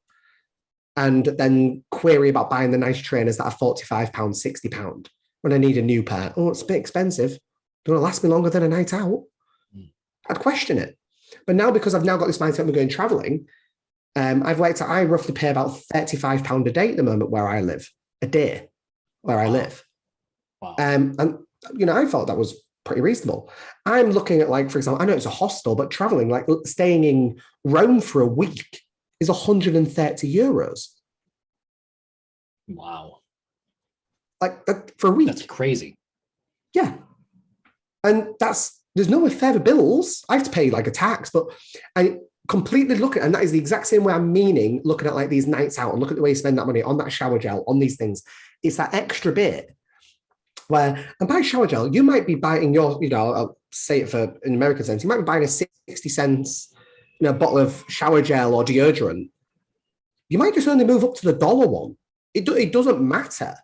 and then query about buying the nice trainers that are £45, £60 when I need a new pair. Oh, it's a bit expensive. Don't want to last me longer than a night out. I'd question it. But now, because I've now got this mindset of going traveling, I've worked out I roughly pay about £35 a day at the moment where I live, a day where I live. Wow. And I thought that was pretty reasonable. I'm looking at, like, for example, I know it's a hostel, but traveling, like staying in Rome for a week is 130 euros. Wow. Like that for a week. That's crazy. Yeah. And there's no further bills. I have to pay like a tax, but I completely look at, and that is the exact same way I'm meaning looking at like these nights out and look at the way you spend that money on that shower gel, on these things. It's that extra bit where, and by shower gel, you might be buying I'll say it for in American sense, you might be buying a 60 cents, bottle of shower gel or deodorant. You might just only move up to the dollar one. It doesn't matter.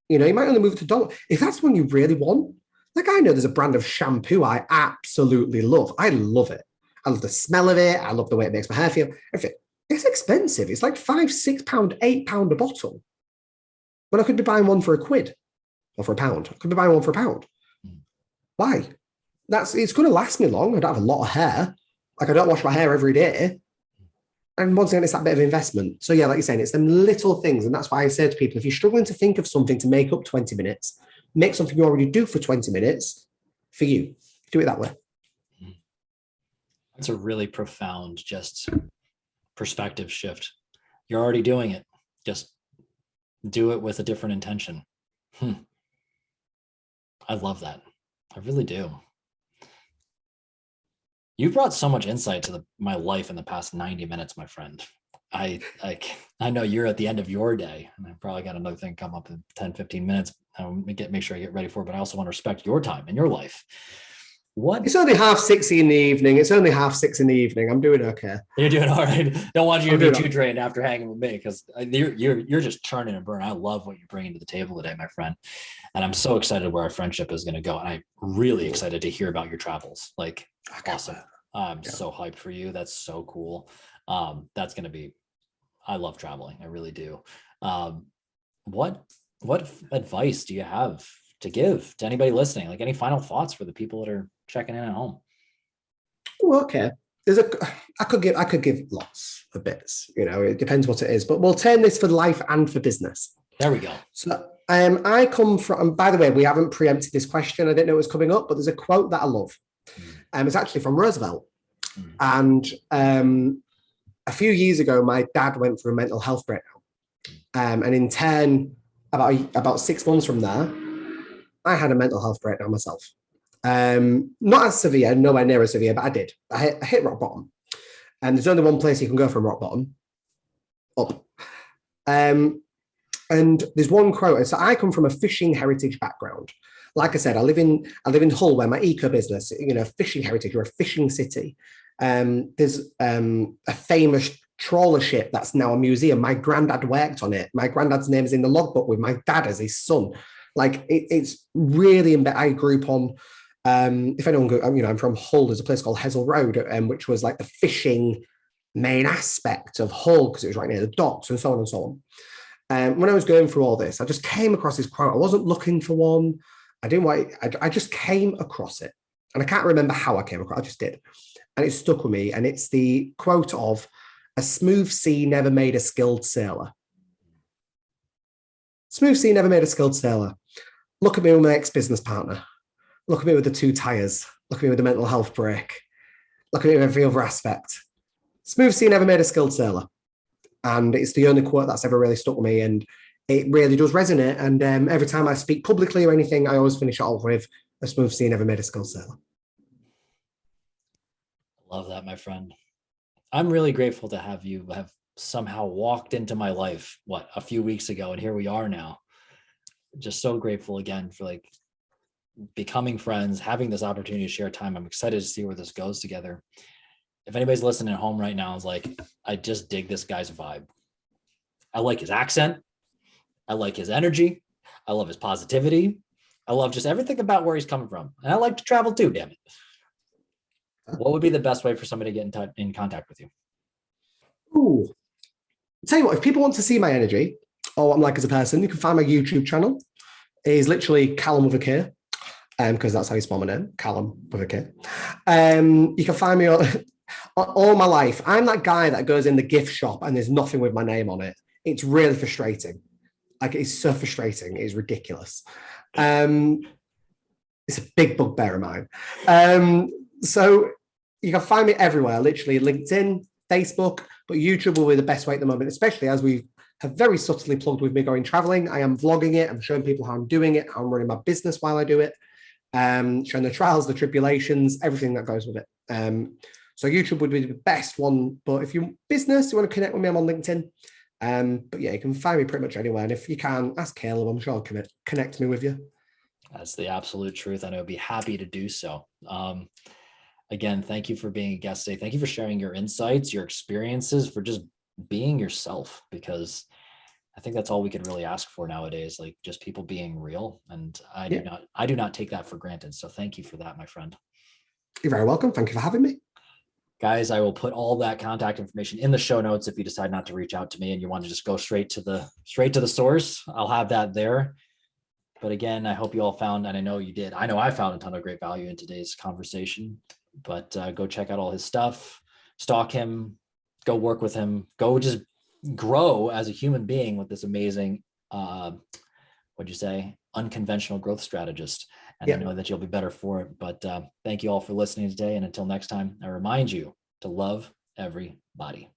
You might only move to dollar. If that's one you really want, like I know there's a brand of shampoo I absolutely love. I love it. I love the smell of it. I love the way it makes my hair feel. It's expensive. It's like £5, £6, £8 a bottle. But I could be buying one for £1 or for £1. I could be buying one for £1. Why? It's going to last me long. I don't have a lot of hair. Like I don't wash my hair every day. And once again, it's that bit of investment. So yeah, like you're saying, it's them little things. And that's why I say to people, if you're struggling to think of something to make up 20 minutes, make something you already do for 20 minutes for you. Do it that way. That's a really profound, just perspective shift. You're already doing it. Just do it with a different intention. I love that. I really do. You've brought so much insight to my life in the past 90 minutes, my friend. I know you're at the end of your day, and I probably got another thing come up in 10, 15 minutes. Make sure I get ready for it, but I also want to respect your time and your life. It's only 6:30 in the evening. I'm doing okay. You're doing all right. Don't want you to be too drained after hanging with me, because you're just churning and burning. I love what you're bringing to the table today, my friend. And I'm so excited where our friendship is going to go. And I'm really excited to hear about your travels. Like, awesome. I'm so hyped for you. That's so cool. That's going to be, I love traveling. I really do. What advice do you have to give to anybody listening? Like any final thoughts for the people that are checking in at home? Oh, okay. I could give lots of bits, it depends what it is, but we'll turn this for life and for business. There we go. So I come from, by the way, we haven't preempted this question. I didn't know it was coming up, but there's a quote that I love. It's actually from Roosevelt. And a few years ago, my dad went through a mental health breakdown. And in turn, about 6 months from there, I had a mental health breakdown myself. Not as severe, nowhere near as severe, but I did. I hit rock bottom. And there's only one place you can go from rock bottom, up. And there's one quote. So I come from a fishing heritage background. Like I said, I live in Hull, where my eco business, fishing heritage, we're a fishing city. There's a famous trawler ship that's now a museum. My granddad worked on it. My granddad's name is in the logbook with my dad as his son. Like it's really I grew up on. If anyone, I'm from Hull. There's a place called Hessel Road, which was like the fishing main aspect of Hull because it was right near the docks and so on and so on. When I was going through all this, I just came across this quote. I wasn't looking for one. I didn't want. I just came across it, and I can't remember how I came across. I just did, and it stuck with me. And it's the quote of, "A smooth sea never made a skilled sailor." Smooth sea never made a skilled sailor. Look at me with my ex-business partner. Look at me with the 2 tires. Look at me with the mental health break. Look at me with every other aspect. Smooth sea never made a skilled sailor. And it's the only quote that's ever really stuck with me. And it really does resonate. And every time I speak publicly or anything, I always finish it off with, "A smooth sea never made a skilled sailor." Love that, my friend. I'm really grateful to have you have somehow walked into my life, a few weeks ago, and here we are now. Just so grateful again for like becoming friends, having this opportunity to share time. I'm excited to see where this goes together. If anybody's listening at home right now is like, I just dig this guy's vibe. I like his accent. I like his energy. I love his positivity. I love just everything about where he's coming from. And I like to travel too, damn it. What would be the best way for somebody to get in contact with you? Ooh. I'll tell you what, if people want to see my energy or what I'm like as a person, you can find my YouTube channel. It's literally Kallum with a K, because that's how you spell my name, Kallum with a K. You can find me all my life. I'm that guy that goes in the gift shop and there's nothing with my name on it. It's really frustrating. Like, it's so frustrating. It's ridiculous. It's a big bugbear of mine. So you can find me everywhere, literally LinkedIn, Facebook, but YouTube will be the best way at the moment, especially as we have very subtly plugged with me going traveling. I am vlogging it. I'm showing people how I'm doing it, how I'm running my business while I do it, showing the trials, the tribulations, everything that goes with it. So YouTube would be the best one. But if you're business, you want to connect with me, I'm on LinkedIn. But yeah, you can find me pretty much anywhere. And if you can, ask Caleb. I'm sure I'll connect me with you. That's the absolute truth. And I would be happy to do so. Again, thank you for being a guest today. Thank you for sharing your insights, your experiences, for just being yourself, because I think that's all we can really ask for nowadays, like just people being real. And I do not take that for granted. So thank you for that, my friend. You're very welcome. Thank you for having me. Guys, I will put all that contact information in the show notes if you decide not to reach out to me and you want to just go straight to the source. I'll have that there. But again, I hope you all found, and I know you did, I know I found a ton of great value in today's conversation. But go check out all his stuff, stalk him, go work with him, go just grow as a human being with this amazing, unconventional growth strategist. And I know that you'll be better for it. But thank you all for listening today. And until next time, I remind you to love everybody.